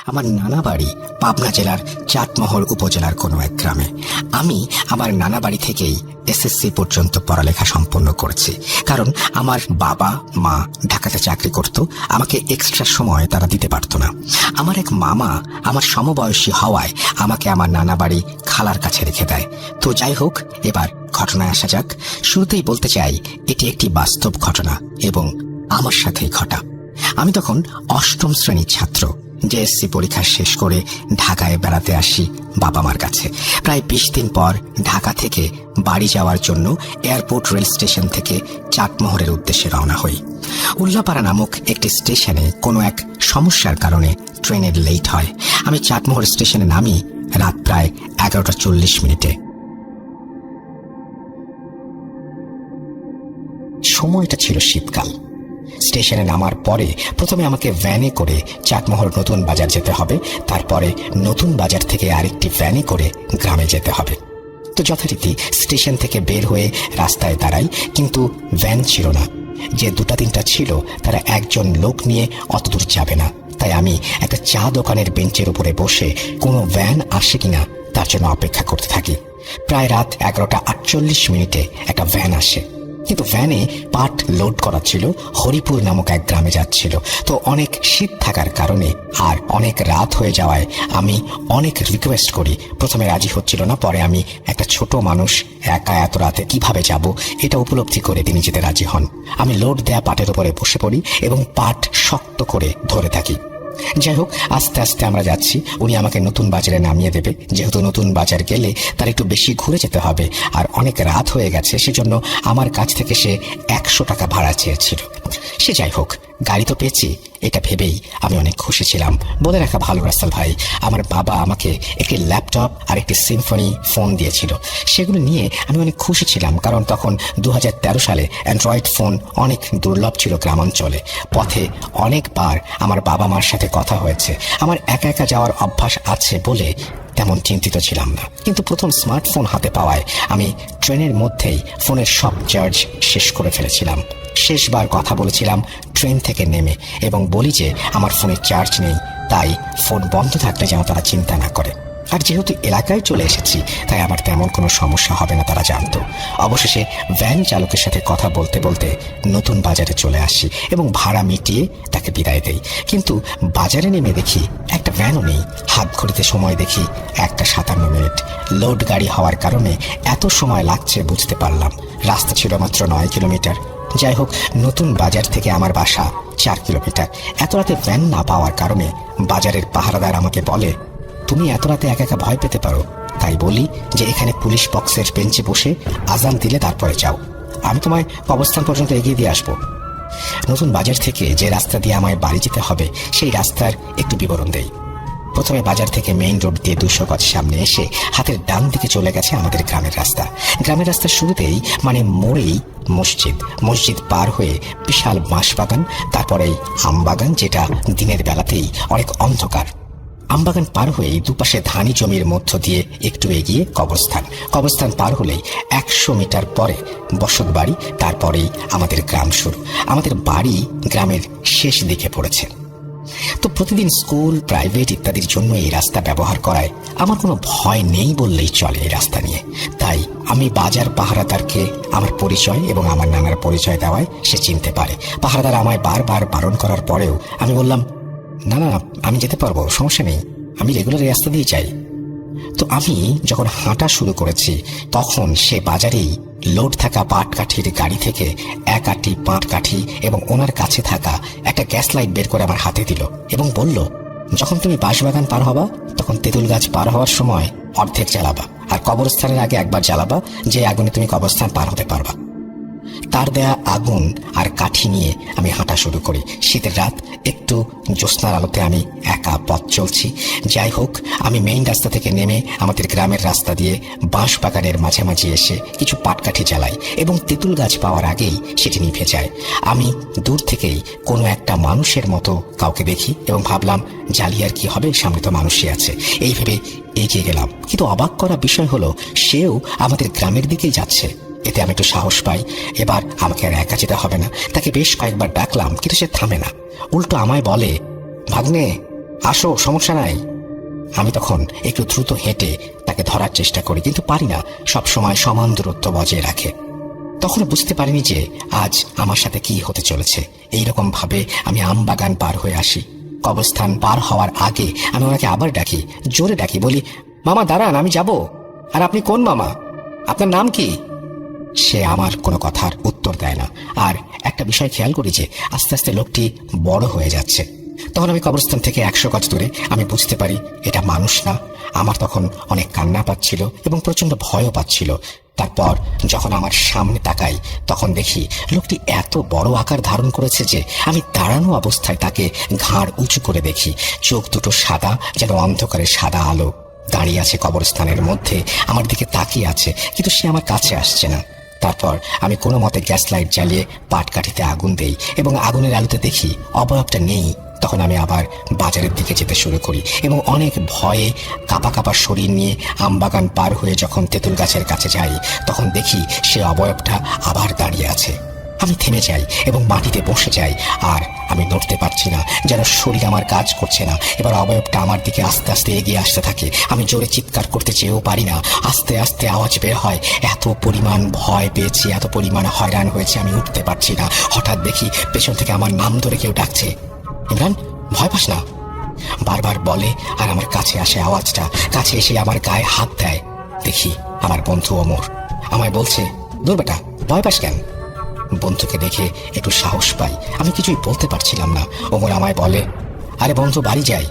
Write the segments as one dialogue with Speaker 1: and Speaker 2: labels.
Speaker 1: আমার নানা বাড়ি পাবনা জেলার চাটমোহর উপজেলার কোনো এক গ্রামে। আমি আমার নানা বাড়ি থেকেই এসএসসি পর্যন্ত পড়ালেখা সম্পন্ন করেছি, কারণ আমার বাবা মা ঢাকাতে চাকরি করত। আমাকে এক্সট্রা সময় তারা দিতে পারত না। আমার এক মামা আমার সমবয়সী হওয়ায় আমাকে আমার নানা বাড়ি খালার কাছে রেখে দেয়। তো যাই হোক, এবার ঘটনায় আসা যাক। শুরুতেই বলতে চাই, এটি একটি বাস্তব ঘটনা এবং আমার সাথেই ঘটা। আমি তখন অষ্টম শ্রেণীর ছাত্র। জেএসসি পরীক্ষা শেষ করে ঢাকায় বেড়াতে আসি বাবা মার কাছে। প্রায় 20 দিন পর ঢাকা থেকে বাড়ি যাওয়ার জন্য এয়ারপোর্ট রেল স্টেশন থেকে চাটমোহরের উদ্দেশ্যে রওনা হই। উল্লাপাড়া নামক একটি স্টেশনে কোনো এক সমস্যার কারণে ট্রেনের লেট হয়। আমি চাটমোহর স্টেশনে নামি রাত প্রায় 11:40। সময়টা ছিল শীতকাল। স্টেশনে নামার পরে প্রথমে আমাকে ভ্যানে করে চাটমোহর নতুন বাজার যেতে হবে, তারপরে নতুন বাজার থেকে আরেকটি ভ্যানে করে গ্রামে যেতে হবে। তো যথারীতি স্টেশন থেকে বের হয়ে রাস্তায় দাঁড়াই, কিন্তু ভ্যান ছিল না। যে 2-3টা ছিল তারা একজন লোক নিয়ে অত দূর যাবে না। তাই আমি একটা চা দোকানের বেঞ্চের উপরে বসে কোনো ভ্যান আসে কিনা তার জন্য অপেক্ষা করতে থাকি। প্রায় রাত 11:48 একটা ভ্যান আসে, কিন্তু ভ্যানে পাট লোড করা ছিল, হরিপুর নামক এক গ্রামে যাচ্ছিল। তো অনেক শীত থাকার কারণে আর অনেক রাত হয়ে যাওয়ায় আমি অনেক রিকোয়েস্ট করি। প্রথমে রাজি হচ্ছিল না, পরে আমি একটা ছোট মানুষ, একা এত রাতে কিভাবে যাব এটা উপলব্ধি করে তিনি যেতে রাজি হন। আমি লোড দেয়া পাটের উপরে বসে পড়ি এবং পাট শক্ত করে ধরে থাকি। যাই হোক, আস্তে আস্তে আমরা যাচ্ছি। উনি আমাকে নতুন বাজারে নামিয়ে দেবে। যেহেতু নতুন বাজার গেলে তার একটু বেশি ঘুরে যেতে হবে আর অনেক রাত হয়ে গেছে, সেজন্য আমার কাছ থেকে সে 100 টাকা ভাড়া চেয়েছিল। সে যাই হোক, গাড়ি তো পেয়েছি, এটা ভেবেই আমি অনেক খুশি ছিলাম। বলে রাখা ভালো রাসেল ভাই, আমার বাবা আমাকে একটি ল্যাপটপ আর একটি সিম্ফনি ফোন দিয়েছিল। সেগুলো নিয়ে আমি অনেক খুশি ছিলাম, কারণ তখন 2013 সালে অ্যান্ড্রয়েড ফোন অনেক দুর্লভ ছিল গ্রামাঞ্চলে। পথে অনেকবার আমার বাবা মার সাথে কথা হয়েছে। আমার একা একা যাওয়ার অভ্যাস আছে বলে তেমন চিন্তিত ছিলাম না, কিন্তু প্রথম স্মার্টফোন হাতে পাওয়ায় আমি ট্রেনের মধ্যেই ফোনের সব চার্জ শেষ করে ফেলেছিলাম। শেষবার কথা বলেছিলাম ট্রেন থেকে নেমে এবং বলি যে আমার ফোনে চার্জ নেই, তাই ফোন বন্ধ থাকলে যেন তারা চিন্তা না করে। আর যেহেতু এলাকায় চলে এসেছি, তাই আমার তেমন কোনো সমস্যা হবে না তারা জানতো। অবশেষে ভ্যান চালকের সাথে কথা বলতে বলতে নতুন বাজারে চলে আসি এবং ভাড়া মিটিয়ে তাকে বিদায় দেই। কিন্তু বাজারে নেমে দেখি একটা ভ্যানও নেই। হাত ঘড়িতে সময় দেখি 1:57। লোড গাড়ি হওয়ার কারণে এত সময় লাগছে বুঝতে পারলাম। রাস্তা ছিল মাত্র 9 কিলোমিটার। যাই হোক, নতুন বাজার থেকে আমার বাসা 4 কিলোমিটার। এত রাতে ভ্যান না পাওয়ার কারণে বাজারের পাহারাদার আমাকে বলে, তুমি এত রাতে একা একা ভয় পেতে পারো, তাই বলি যে এখানে পুলিশ বক্সের বেঞ্চে বসে আজান দিলে তারপরে যাও, আমি তোমায় কবরস্থান পর্যন্ত এগিয়ে দিয়ে আসবো। নতুন বাজার থেকে যে রাস্তা দিয়ে আমায় বাড়ি যেতে হবে সেই রাস্তার একটু বিবরণ দেই। প্রথমে বাজার থেকে মেইন রোড দিয়ে 200 গজ সামনে এসে হাতের ডান দিকে চলে গেছে আমাদের গ্রামের রাস্তা। গ্রামের রাস্তার শুরুতেই মানে মোড়েই মসজিদ পার হয়ে বিশাল বাঁশবাগান, তারপরেই আমবাগান, যেটা দিনের বেলাতেই অনেক অন্ধকার। আমবাগান পার হয়েই দুপাশে ধানি জমির মধ্য দিয়ে একটু এগিয়ে কবরস্থান পার হলেই 100 মিটার পরে বসত বাড়ি, তারপরেই আমাদের গ্রাম শুরু। আমাদের বাড়ি গ্রামের শেষ দিকে পড়েছে। তো প্রতিদিন স্কুল, প্রাইভেট ইত্যাদির জন্য এই রাস্তা ব্যবহার করায় আমার কোনো ভয় নেই বললেই চলে এই রাস্তা নিয়ে। তাই আমি বাজার পাহারাদারকে আমার পরিচয় এবং আমার নানার পরিচয় দেওয়ায় সে চিনতে পারে। পাহারাদার আমায় বারবার বারণ করার পরেও আমি বললাম, না না, আমি যেতে পারবো, সমস্যা নেই, আমি রেগুলার এই রাস্তা দিয়ে যাই। তো আমি যখন হাঁটা শুরু করেছি তখন সে বাজারেই লোড থাকা পাটকাঠির গাড়ি থেকে 1 আঁটি পাটকাঠি এবং ওনার কাছে থাকা একটা গ্যাস লাইট বের করে আমার হাতে দিল এবং বলল, যখন তুমি বাঁশবাগান পার হবা তখন তেঁতুল গাছ পার হওয়ার সময় অর্ধেক জ্বালাবা, আর কবরস্থানের আগে একবার জ্বালাবা, যে আগুনে তুমি কবরস্থান পার হতে পারবা। তার দেয়া আগুন আর কাঠি নিয়ে আমি হাঁটা শুরু করি। শীতের রাত, একটু জ্যোৎস্নার আলোতে আমি একা পথ চলছি। যাই হোক, আমি মেইন রাস্তা থেকে নেমে আমাদের গ্রামের রাস্তা দিয়ে বাঁশ বাগানের মাঝামাঝি এসে কিছু পাটকাঠি জ্বালাই এবং তেঁতুল গাছ পাওয়ার আগেই সেটি নিভে যায়। আমি দূর থেকেই কোনো একটা মানুষের মতো কাউকে দেখি এবং ভাবলাম, জ্বালিয়ে আর কি হবে, সামনে তো মানুষই আছে। এই ভেবে এগিয়ে গেলাম, কিন্তু অবাক করা বিষয় হলো সেও আমাদের গ্রামের দিকেই যাচ্ছে। এতে আমি একটু সাহস পাই। এবার আমাকে আর একা যেতে হবে না। তাকে বেশ কয়েকবার ডাকলাম, কিন্তু সে থামে না। উল্টো আমায় বলে, ভাগ্নে, আসো, সমস্যা নাই। আমি তখন একটু দ্রুত হেঁটে তাকে ধরার চেষ্টা করি, কিন্তু পারি না সব সময় সমান দূরত্ব বজায় রাখে। তখন বুঝতে পারিনি যে আজ আমার সাথে কি হতে চলেছে। এইরকম ভাবে আমি আমবাগান পার হয়ে আসি। কবরস্থান পার হওয়ার আগে আমি ওনাকে আবার ডাকি, জোরে ডাকি, বলি, মামা দাঁড়ান, আমি যাব। আর আপনি কোন মামা? আপনার নাম কি? সে আমার কোনো কথার উত্তর দেয় না। আর একটা বিষয় খেয়াল করি যে আস্তে আস্তে লোকটি বড় হয়ে যাচ্ছে। তখন আমি কবরস্থান থেকে 100 গজ দূরে আমি বুঝতে পারি এটা মানুষ না। আমার তখন অনেক কান্না পাচ্ছিল এবং প্রচন্ড ভয়ও পাচ্ছিল। তারপর যখন আমার সামনে তাকাই তখন দেখি লোকটি এত বড় আকার ধারণ করেছে যে আমি দাঁড়ানো অবস্থায় তাকে ঘাড় উঁচু করে দেখি। চোখ দুটো সাদা, যেন অন্ধকারে সাদা আলো। দাঁড়িয়ে আছে কবরস্থানের মধ্যে, আমার দিকে তাকিয়ে আছে, কিন্তু সে আমার কাছে আসছে না। তারপর আমি কোনো মতে গ্যাস লাইট জ্বালিয়ে পাটকাঠিতে আগুন দেই এবং আগুনের আলোতে দেখি অবয়বটা নেই। তখন আমি আবার বাজারের দিকে যেতে শুরু করি এবং অনেক ভয়ে কাঁপা কাঁপা শরীর নিয়ে আমবাগান পার হয়ে যখন তেঁতুল গাছের কাছে যাই তখন দেখি সে অবয়বটা আবার দাঁড়িয়ে আছে। আমি থেমে যাই এবং মাটিতে বসে যাই। আর আমি নড়তে পারছি না, যেন শরীর আমার কাজ করছে না। এবার অবয়বটা আমার দিকে আস্তে আস্তে এগিয়ে আসতে থাকে। আমি জোরে চিৎকার করতে চেয়েও পারি না, আস্তে আস্তে আওয়াজ বের হয়। এত পরিমাণ ভয় পেয়েছি, এত পরিমাণ হয়রান হয়েছে, আমি উঠতে পারছি না। হঠাৎ দেখি পেছন থেকে আমার নাম ধরে কেউ ডাকছে, ইমরান, ভয় পাস না, বারবার বলে। আর আমার কাছে আসে আওয়াজটা, কাছে এসে আমার গায়ে হাত দেয়। দেখি আমার বন্ধু ওমর আমায় বলছে, দূর বেটা, ভয় পাস কেন? বন্ধুকে দেখে একটু সাহস পাই। আমি কিছুই বলতে পারছিলাম না। ওমর আমায় বলে, আরে বন্ধু, বাড়ি যাই।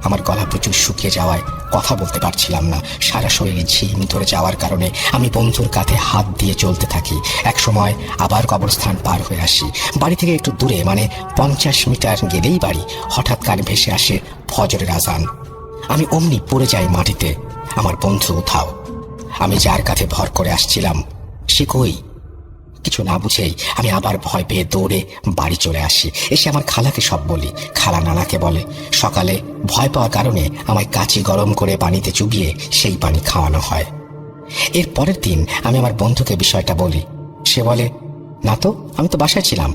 Speaker 1: আমার গলা প্রচুর শুকিয়ে যাওয়ায় কথা বলতে পারছিলাম না। সারা শরীরে ঝিম ধরে যাওয়ার কারণে আমি বন্ধুর কাঁধে হাত দিয়ে চলতে থাকি। এক সময় আবার কবরস্থান পার হয়ে আসি। বাড়ি থেকে একটু দূরে, মানে 50 মিটার গেলেই বাড়ি। হঠাৎ কান ভেসে আসে ফজরের আজান। আমি অমনি পড়ে যাই মাটিতে। আমার বন্ধু উঠাও। আমি যার কাঁধে ভর করে আসছিলাম সে কই? কিছু না বুঝেই আমি আবার ভয় পেয়ে দৌড়ে বাড়ি চলে আসি। এসে আমার খালাকে সব বলি। খালা নানাকে বলে। সকালে ভয় পাওয়ার কারণে আমায় কাচি গরম করে পানিতে চুবিয়ে সেই পানি খাওয়ানো হয়। এর পরের দিন আমি আমার বন্ধুকে বিষয়টা বলি। সে বলে, না তো, আমি তো বাসায় ছিলাম,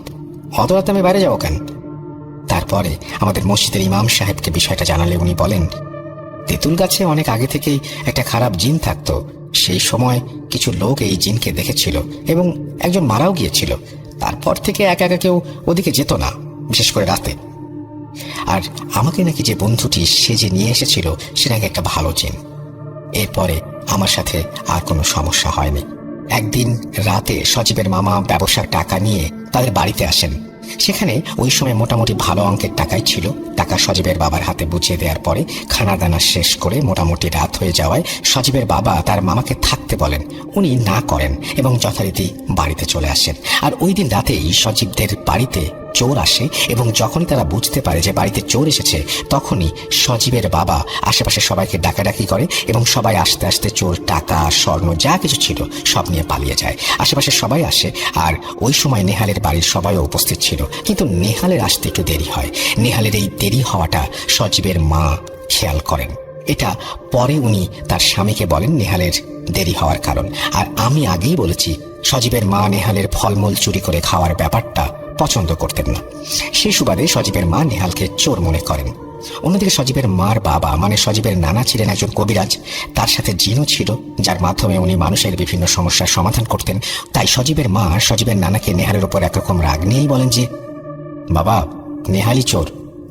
Speaker 1: অত রাতে আমি বাইরে যাবো কেন? তারপরে আমাদের মসজিদের ইমাম সাহেবকে বিষয়টা জানালে উনি বলেন, তেঁতুল গাছে অনেক আগে থেকেই একটা খারাপ জিন থাকতো। সেই সময় কিছু লোক এই জিনকে দেখেছিল এবং একজন মারাও গিয়েছিল। তারপর থেকে একা একা কেউ ওদিকে যেত না, বিশেষ করে রাতে। আর আমাকে নাকি যে বন্ধুটি সে যে নিয়ে এসেছিল সে নাকি একটা ভালো জিন। এরপরে আমার সাথে আর কোনো সমস্যা হয়নি। একদিন রাতে সজীবের মামা ব্যবসার টাকা নিয়ে তাদের বাড়িতে আসেন। সেখানে ওই সময় মোটামুটি ভালো অঙ্কের টাকাই ছিল। টাকা সজীবের বাবার হাতে বুঝিয়ে দেওয়ার পরে খানা দানা শেষ করে মোটামুটি রাত হয়ে যাওয়ায় সজীবের বাবা তার মামাকে থাকতে বলেন। উনি না করেন এবং যথারীতি বাড়িতে চলে আসেন। আর ওই দিন রাতেই সজীবদের বাড়িতে চোর আসে এবং যখনই তারা বুঝতে পারে যে বাড়িতে চোর এসেছে তখনই সজীবের বাবা আশেপাশে সবাইকে ডাকাডাকি করে এবং সবাই আস্তে আস্তে চোর টাকা স্বর্ণ যা কিছু ছিল সব নিয়ে পালিয়ে যায়। আশেপাশে সবাই আসে আর ওই সময় নেহালের বাড়ির সবাইও উপস্থিত ছিল, কিন্তু নেহালের আসতে একটু দেরি হয়। নেহালের এই দেরি হওয়াটা সজীবের মা খেয়াল করেন। এটা পরে উনি তার স্বামীকে বলেন নেহালের দেরি হওয়ার কারণ। আর আমি আগেই বলেছি সজীবের মা নেহালের ফলমূল চুরি করে খাওয়ার ব্যাপারটা পছন্দ করতেন না। সেই সুবাদে সজীবের মা নেহালকে চোর মনে করেন। অন্যদিকে সজীবের মার বাবা মানে সজীবের নানা ছিলেন একজন কবিরাজ। তার সাথে জিনও ছিল, যার মাধ্যমে উনি মানুষের বিভিন্ন সমস্যার সমাধান করতেন। তাই সজীবের মা সজীবের নানাকে নেহালের উপর একরকম রাগ নিয়েই বলেন যে, বাবা, নেহালই চোর।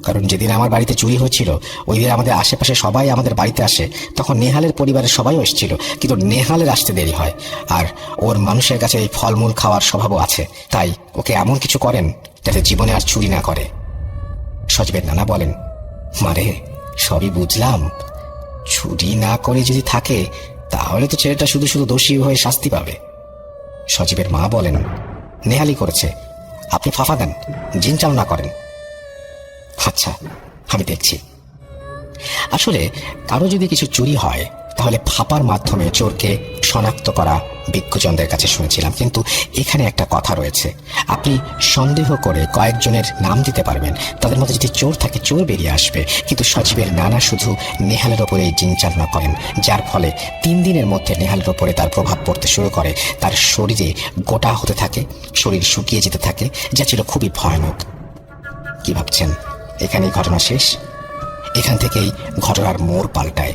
Speaker 1: কারণ যেদিন আমার বাড়িতে চুরি হয়েছিল ওই দিন আমাদের আশেপাশে সবাই আমাদের বাড়িতে আসে, তখন নেহালের পরিবারের সবাইও এসেছিল, কিন্তু নেহালের আসতে দেরি হয়। আর ওর মানুষের কাছে এই ফলমূল খাওয়ার স্বভাবও আছে, তাই ওকে এমন কিছু করেন যাতে জীবনে আর চুরি না করে। সজীবের নানা বলেন, মারে, সবই বুঝলাম, চুরি না করে যদি থাকে তাহলে তো ছেলেটা শুধু শুধু দোষী হয়ে শাস্তি পাবে। সজীবের মা বলেন, নেহালি করেছে, আপনি ফাফা দেন, জিন চালনা করেন। আচ্ছা, আমি দেখছি। আসলে কারো যদি কিছু চুরি হয় তাহলে ফাঁপার মাধ্যমে চোরকে শনাক্ত করা বিজ্ঞজনদের কাছে শুনেছিলাম। কিন্তু এখানে একটা কথা রয়েছে, আপনি সন্দেহ করে কয়েকজনের নাম দিতে পারবেন, তাদের মধ্যে যদি চোর থাকে চোর বেরিয়ে আসবে। কিন্তু সজীবের নানা শুধু নেহালের ওপরে জিন চালনা করেন, যার ফলে 3 দিনের মধ্যে নেহালের ওপরে তার প্রভাব পড়তে শুরু করে। তার শরীরে গোটা হতে থাকে, শরীর শুকিয়ে যেতে থাকে, যা ছিল খুবই ভয়ানক। কি ভাবছেন এখানেই ঘটনা শেষ? এখান থেকেই ঘটনার মোড় পাল্টায়।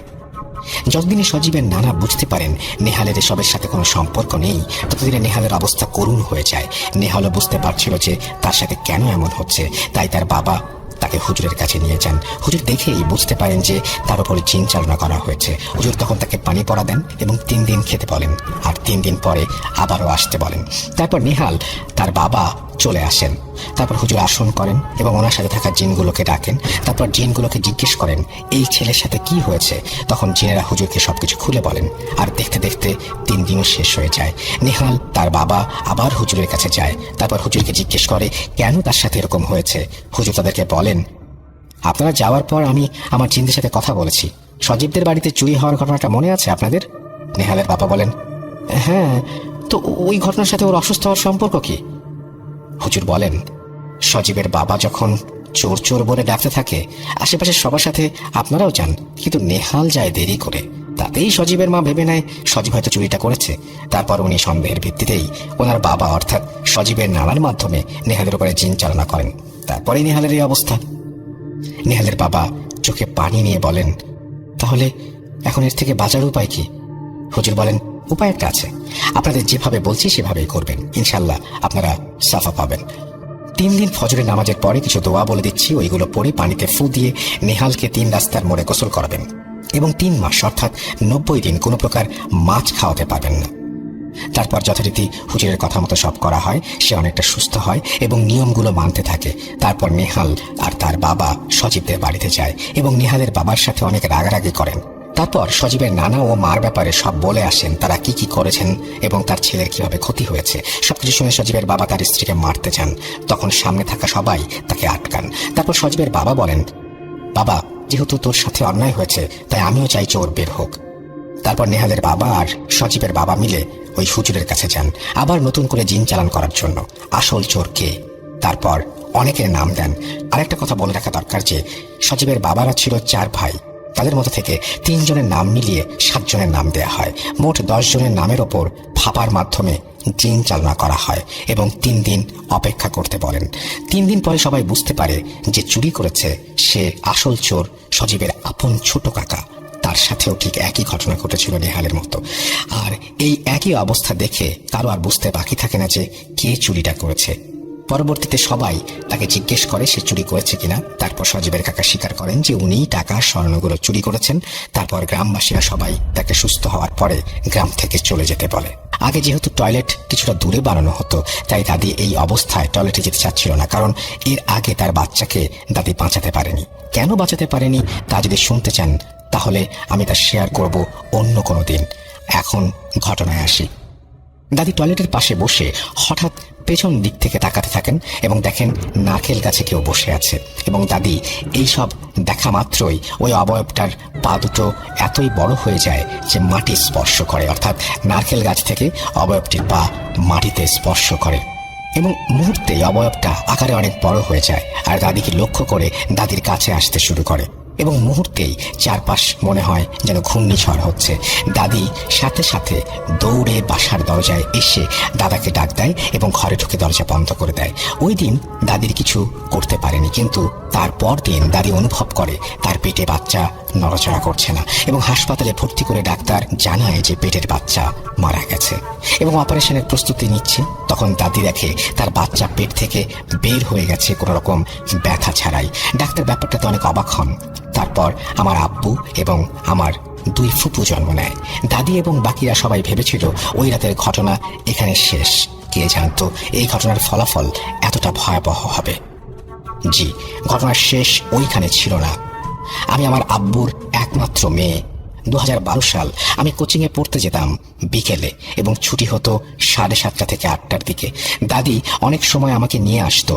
Speaker 1: যতদিনে সজীবের নানা বুঝতে পারেন নেহালের এসবের সাথে কোনো সম্পর্ক নেই, ততদিনে নেহালের অবস্থা করুণ হয়ে যায়। নেহালও বুঝতে পারছিল যে তার সাথে কেন এমন হচ্ছে, তাই তার বাবা তাকে হুজুরের কাছে নিয়ে যান। হুজুর দেখেই বুঝতে পারেন যে তার উপরে জিন চালনা করা হয়েছে। হুজুর তখন তাকে পানি পড়া দেন এবং 3 দিন খেতে বলেন, আর 3 দিন পরে আবারও আসতে বলেন। তারপর নেহাল তার বাবা চলে আসেন। তারপর হুজুর আসন করেন এবং ওনার সাথে থাকা জিনগুলোকে ডাকেন। তারপর জিনগুলোকে জিজ্ঞেস করেন এই ছেলের সাথে কি হয়েছে। তখন জিনেরা হুজুরকে সবকিছু খুলে বলেন, আর দেখতে দেখতে 3 দিনও শেষ হয়ে যায়। নেহাল তার বাবা আবার হুজুরের কাছে যায়। তারপর হুজুরকে জিজ্ঞেস করে কেন তার সাথে এরকম হয়েছে। হুজুর তাদেরকে বলেন, আপনারা যাওয়ার পর আমি আমার জিনদের সাথে কথা বলেছি। সজীবদের বাড়িতে চুরি হওয়ার ঘটনাটা মনে আছে আপনাদের? নেহালের বাবা বলেন, হ্যাঁ, তো ওই ঘটনার সাথে ওর অসুস্থ হওয়ার সম্পর্ক কি? হুজুর বলেন, সজীবের বাবা যখন চোর চোর বলে ডাকতে থাকে, আশেপাশের সবার সাথে আপনারাও যান, কিন্তু নেহাল যায় দেরি করে। তাতেই সজীবের মা ভেবে নেয় সজীব হয়তো চুরিটা করেছে। তারপর উনি সন্দেহের ভিত্তিতেই ওনার বাবা অর্থাৎ সজীবের নানার মাধ্যমে নেহালের উপরে জিন চালনা করেন। তারপরেই নেহালের এই অবস্থা। নেহালের বাবা চোখে পানি নিয়ে বলেন, তাহলে এখন এর থেকে বাঁচার উপায় কি? হুজুর বলেন, উপায় একটা আছে, আপনাদের যেভাবে বলছি সেভাবেই করবেন, ইনশাল্লাহ আপনারা সাফা পাবেন। 3 দিন ফজরের নামাজের পরে কিছু দোয়া বলে দিচ্ছি, ওইগুলো পরে পানিতে ফু দিয়ে নেহালকে 3 রাস্তার মোড়ে গোসল করাবেন এবং 3 মাস অর্থাৎ 90 দিন কোনো প্রকার মাছ খাওয়াতে পারবেন না। তারপর যথারীতি হুজুরের কথা মতো সব করা হয়। সে অনেকটা সুস্থ হয় এবং নিয়মগুলো মানতে থাকে। তারপর নেহাল আর তার বাবা সজীবদের বাড়িতে যায় এবং নেহালের বাবার সাথে অনেক রাগারাগি করেন। তারপর সজীবের নানা ও মার ব্যাপারে সব বলে আসেন, তারা কি কি করেছেন এবং তার ছেলের কিভাবে ক্ষতি হয়েছে। সবকিছু শুনে সজীবের বাবা তার স্ত্রীকে মারতে চান। তখন সামনে থাকা সবাই তাকে আটকান। তারপর সজীবের বাবা বলেন, বাবা, যেহেতু তোর সাথে অন্যায় হয়েছে তাই আমিও চাই চোর বের হোক। তারপর নেহালের বাবা আর সজীবের বাবা মিলে ওই হুজুরের কাছে যান আবার নতুন করে জিন চালান করার জন্য। আসল চোর কে? তারপর অনেকের নাম দেন। আরেকটা কথা বলে রাখা দরকার যে সজীবের বাবারা ছিল 4 ভাই। তাদের মধ্যে থেকে 3 জনের নাম মিলিয়ে 7 জনের নাম দেয়া হয়। মোট 10 জনের নামের ওপর ভাবার মাধ্যমে জিন চালনা করা হয় এবং 3 দিন অপেক্ষা করতে বলেন। 3 দিন পরে সবাই বুঝতে পারে যে চুরি করেছে সে আসল চোর সজীবের আপন ছোট কাকা। তার সাথেও ঠিক একই ঘটনা ঘটেছিল নেহালের মতো। আর এই একই অবস্থা দেখে কারো আর বুঝতে বাকি থাকে না যে কে চুরিটা করেছে। পরবর্তীতে সবাই তাকে জিজ্ঞেস করে সে চুরি করেছে কিনা। তারপর সজীবের কাকা স্বীকার করেন যে উনি টাকা স্বর্ণগুলো চুরি করেছেন। তারপর গ্রামবাসীরা সবাই তাকে সুস্থ হওয়ার পরে গ্রাম থেকে চলে যেতে বলে। আগে যেহেতু টয়লেট কিছুটা দূরে বানানো হতো, তাই দাদি এই অবস্থায় টয়লেটে যেতে চাচ্ছিল না, কারণ এর আগে তার বাচ্চাকে দাদি বাঁচাতে পারেনি। কেন বাঁচাতে পারেনি তা যদি শুনতে চান তাহলে আমি তা শেয়ার করব অন্য কোনো দিন। এখন ঘটনায় আসি। দাদি টয়লেটের পাশে বসে হঠাৎ পেছন দিক থেকে তাকাতে থাকেন এবং দেখেন নারকেল গাছে কেউ বসে আছে। এবং দাদি এইসব দেখা মাত্রই ওই অবয়বটার পা দুটো এতই বড় হয়ে যায় যে মাটি স্পর্শ করে, অর্থাৎ নারকেল গাছ থেকে অবয়বটির পা মাটিতে স্পর্শ করে এবং মুহূর্তেই অবয়বটা আকারে অনেক বড় হয়ে যায়। আর দাদিকে লক্ষ্য করে দাদির কাছে আসতে শুরু করে এবং মুহূর্তেই চারপাশ মনে হয় যেন ঘূর্ণিঝড় হচ্ছে। দাদি সাথে সাথে দৌড়ে বাসার দরজায় এসে দাদাকে ডাক দেয় এবং ঘরে ঢুকে দরজা বন্ধ করে দেয়। ওই দিন দাদির কিছু করতে পারেনি, কিন্তু তারপর দিন দাদি অনুভব করে তার পেটে বাচ্চা নড়াচড়া করছে না এবং হাসপাতালে ভর্তি করে ডাক্তার জানায় যে পেটের বাচ্চা মারা গেছে এবং অপারেশনের প্রস্তুতি নিচ্ছে। তখন দাদি দেখে তার বাচ্চা পেট থেকে বের হয়ে গেছে কোনো রকম ব্যথা ছাড়াই। ডাক্তার ব্যাপারটাতে অনেক অবাক হন। তারপর আমার আব্বু এবং আমার 2 ফুপু জন্ম নেয়। দাদি এবং বাকিরা সবাই ভেবেছিল ওই রাতের ঘটনা এখানে শেষ। কে জানতো এই ঘটনার ফলাফল এতটা ভয়াবহ হবে। জি, ঘটনার শেষ ওইখানে ছিল না। আমি আমার আব্বুর একমাত্র মেয়ে। 2012 সাল আমি কোচিংয়ে পড়তে যেতাম বিকেলে এবং ছুটি হতো 7:30 থেকে 8টার দিকে। দাদি অনেক সময় আমাকে নিয়ে আসতো।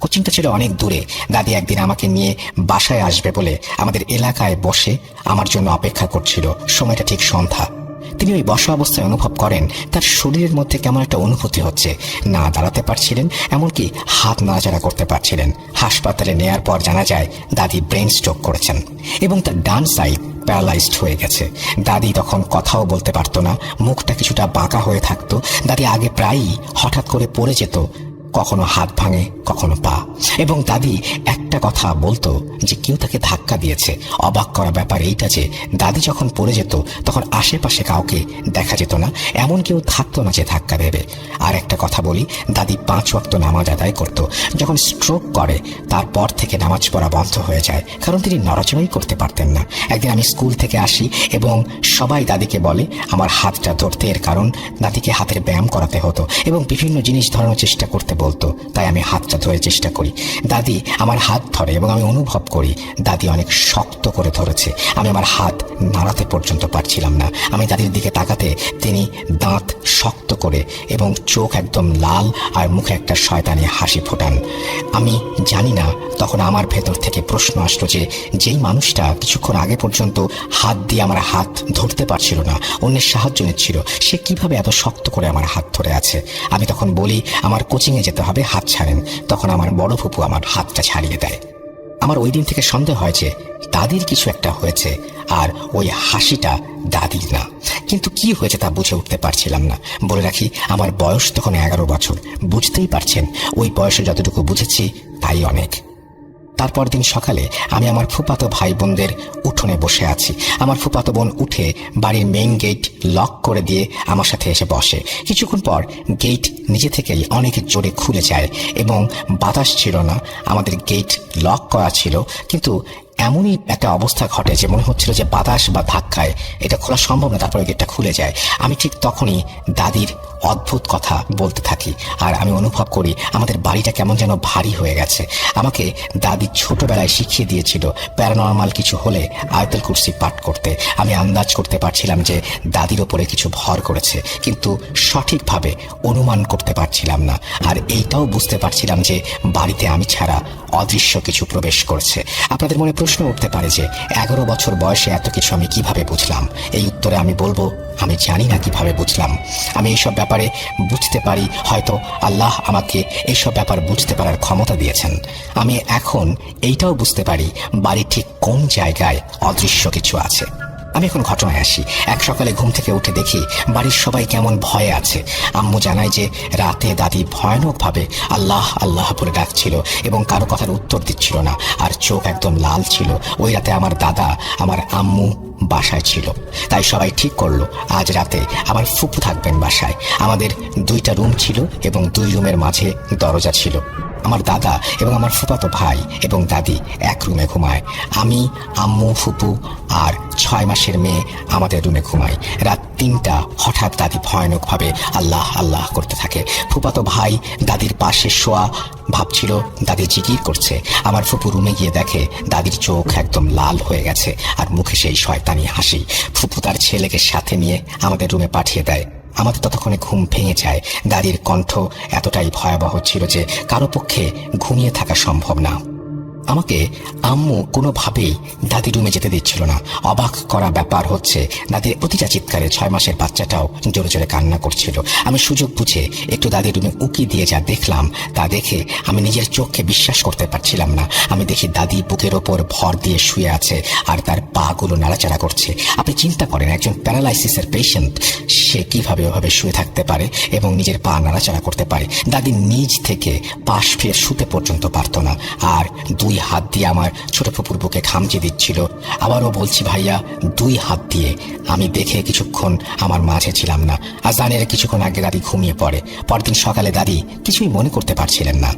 Speaker 1: কোচিংটা ছিল অনেক দূরে। দাদি একদিন আমাকে নিয়ে বাসায় আসবে বলে আমাদের এলাকায় বসে আমার জন্য অপেক্ষা করছিল। সময়টা ঠিক সন্ধ্যা। তিনি ওই বসা অবস্থায় অনুভব করেন তার শরীরের মধ্যে কেমন একটা অনুভূতি হচ্ছে। না দাঁড়াতে পারছিলেন, এমনকি হাত নাড়াচাড়া করতে পারছিলেন। হাসপাতালে নেয়ার পর জানা যায় দাদি ব্রেন স্ট্রোক করেছেন এবং তার ডান সাইড প্যারালাইজড হয়ে গেছে। দাদি তখন কথাও বলতে পারতো না, মুখটা কিছুটা বাঁকা হয়ে থাকতো। দাদি আগে প্রায়ই হঠাৎ করে পড়ে যেত, কখনো হাত ভাঙে কখনো পা, এবং দাদি একটা একটা কথা বলতো যে কেউ তাকে ধাক্কা দিয়েছে। অবাক করা ব্যাপার এইটা যে দাদি যখন পড়ে যেত তখন আশেপাশে কাউকে দেখা যেত না, এমন কেউ থাকতো না যে ধাক্কা দেবে। আর একটা কথা বলি, দাদি 5 ওয়াক্ত নামাজ আদায় করত। যখন স্ট্রোক করে তারপর থেকে নামাজ পড়া বন্ধ হয়ে যায়, কারণ তিনি নড়াচড়াই করতে পারতেন না। একদিন আমি স্কুল থেকে আসি এবং সবাই দাদিকে বলে আমার হাতটা ধরতে, এর কারণ দাদিকে হাতের ব্যায়াম করাতে হতো এবং বিভিন্ন জিনিস ধরানোর চেষ্টা করতে বলতো। তাই আমি হাতটা ধরে চেষ্টা করি, দাদি আমার হাত ধরে এবং আমি অনুভব করি দাদি অনেক শক্ত করে ধরেছে। আমি আমার হাত নাড়াতে পর্যন্ত পারছিলাম না। আমি দাদির দিকে তাকাতে তিনি দাঁত শক্ত করে এবং চোখ একদম লাল আর মুখে একটা শয়তানি হাসি ফোটান। আমি জানি না তখন আমার ভেতর থেকে প্রশ্ন আসলো যে যেই মানুষটা কিছুক্ষণ আগে পর্যন্ত হাত দিয়ে আমার হাত ধরতে পারছিল না, অন্যের সাহায্য নিচ্ছিল, সে কিভাবে এত শক্ত করে আমার হাত ধরে আছে। আমি তখন বলি আমার কোচিংয়ে যেতে হবে, হাত ছাড়েন। তখন আমার বড় ফুপু আমার হাতটা ছাড়িয়ে দেয়। আমার ওই দিন থেকে সন্দেহ হয় যে দাদির কিছু একটা হয়েছে আর ওই হাসিটা দাদির না। কিন্তু কি হয়েছে তা বুঝে উঠতে পারছিলাম না। বলে রাখি আমার বয়স তখন 11 বছর। বুঝতেই পারছেন ওই বয়সে যতটুকু বুঝেছি তাই অনেক। তারপর দিন সকালে আমি আমার ফুফাতো ভাই বোনদের উঠোনে বসে আছি। আমার ফুফাতো বোন উঠে বাড়ির মেইন গেট লক করে দিয়ে আমার সাথে এসে বসে। কিছুক্ষণ পর গেট নিজে থেকেই অনেক জোরে খুলে যায় এবং বাতাস ছিল না। আমাদের গেট লক করা ছিল, কিন্তু এমনই একটা অবস্থা ঘটে যে মনে হচ্ছিল যে বাতাস বা ধাক্কায় এটা খোলা সম্ভব না, তারপরে গেটটা খুলে যায়। আমি ঠিক তখনই দাদির অদ্ভুত কথা বলতে থাকি আর আমি অনুভব করি আমাদের বাড়িটা কেমন যেন ভারী হয়ে গেছে। আমাকে দাদি ছোটবেলায় শিখিয়ে দিয়েছিল প্যারানর্মাল কিছু হলে আয়াতুল কুরসি পাঠ করতে। আমি আন্দাজ করতে পারছিলাম যে দাদির ওপরে কিছু ভর করেছে, কিন্তু সঠিকভাবে অনুমান করতে পারছিলাম না। আর এইটাও বুঝতে পারছিলাম যে বাড়িতে আমি ছাড়া অদৃশ্য কিছু প্রবেশ করছে। আপনাদের মনে প্রশ্ন উঠতে পারে যে 11 বছর বয়সে এত কিছু আমি কিভাবে বুঝলাম? এই উত্তরে আমি বলবো আমি জানি না কিভাবে বুঝলাম। আমি এইসব ব্যাপারে বুঝতে পারি, হয়তো আল্লাহ আমাকে এইসব ব্যাপার বুঝতে পারার ক্ষমতা দিয়েছেন। আমি এখন এইটাও বুঝতে পারি বাড়ির ঠিক কোন জায়গায় অদৃশ্য কিছু আছে। আমি এখন ঘটনায় আসি। এক সকালে ঘুম থেকে উঠে দেখি বাড়ির সবাই কেমন ভয়ে আছে। আম্মু জানায় যে রাতে দাদি ভয়ানকভাবে আল্লাহ আল্লাহ বলে ডাকছিল এবং কারো কথার উত্তর দিচ্ছিল না, আর চোখ একদম লাল ছিল। ওই রাতে আমার দাদা আমার আম্মু বাসায় ছিল, তাই সবাই ঠিক করলো আজ রাতে আমার ফুপু থাকবেন বাসায়। আমাদের 2টা রুম ছিল এবং 2 রুমের মাঝে দরজা ছিল। আমার দাদা এবং আমার ফুফাতো ভাই এবং দাদি এক রুমে ঘুমায়। আমি, আম্মু, ফুপু আর 6 মাসের মেয়ে আমাদের রুমে ঘুমাই। রাত 3টা হঠাৎ দাদি ভয়ানকভাবে আল্লাহ আল্লাহ করতে থাকে। ফুফাতো ভাই দাদির পাশে শোয়া, ভাবছিল দাদি জিকির করছে। আমার ফুপু রুমে গিয়ে দেখে দাদির চোখ একদম লাল হয়ে গেছে আর মুখে সেই শয়তানি হাসি। ফুপু তার ছেলেকে সাথে নিয়ে আমাদের রুমে পাঠিয়ে দেয়। আমাদের ততক্ষণে ঘুম ভেঙে যায়। দাদির কণ্ঠ এতটাই ভয়াবহ ছিল যে কারো পক্ষে ঘুমিয়ে থাকা সম্ভব না। আমাকে আম্মু কোনোভাবেই দাদির রুমে যেতে দিচ্ছিল না। অবাক করা ব্যাপার হচ্ছে দাদির প্রতিটা চিৎকারে 6 মাসের বাচ্চাটাও জোরে জোরে কান্না করছিল। আমি সুযোগ বুঝে একটু দাদির রুমে উকি দিয়ে যা দেখলাম তা দেখে আমি নিজের চোখকে বিশ্বাস করতে পারছিলাম না। আমি দেখি দাদি বুকের ওপর ভর দিয়ে শুয়ে আছে আর তার পা গুলো নাড়াচাড়া করছে। আপনি চিন্তা করেন একজন প্যারালাইসিসের পেশেন্ট সে কিভাবে ওভাবে শুয়ে থাকতে পারে এবং নিজের পা নাড়াচাড়া করতে পারে। দাদি নিজ থেকে পাশ ফিরে শুতে পর্যন্ত পারত না, আর 2 হাত দিয়ে আমার ছোট ফুপুর বুকে খামচে দিচ্ছিল। আবারও বলছি ভাইয়া, 2 হাত দিয়ে। আমি দেখে কিছুক্ষণ আমার মাঝে ছিলাম না। আজানের কিছুক্ষণ আগে দাদি ঘুমিয়ে পড়ে। পরদিন সকালে দাদি কিছুই মনে করতে পারছিলেন না।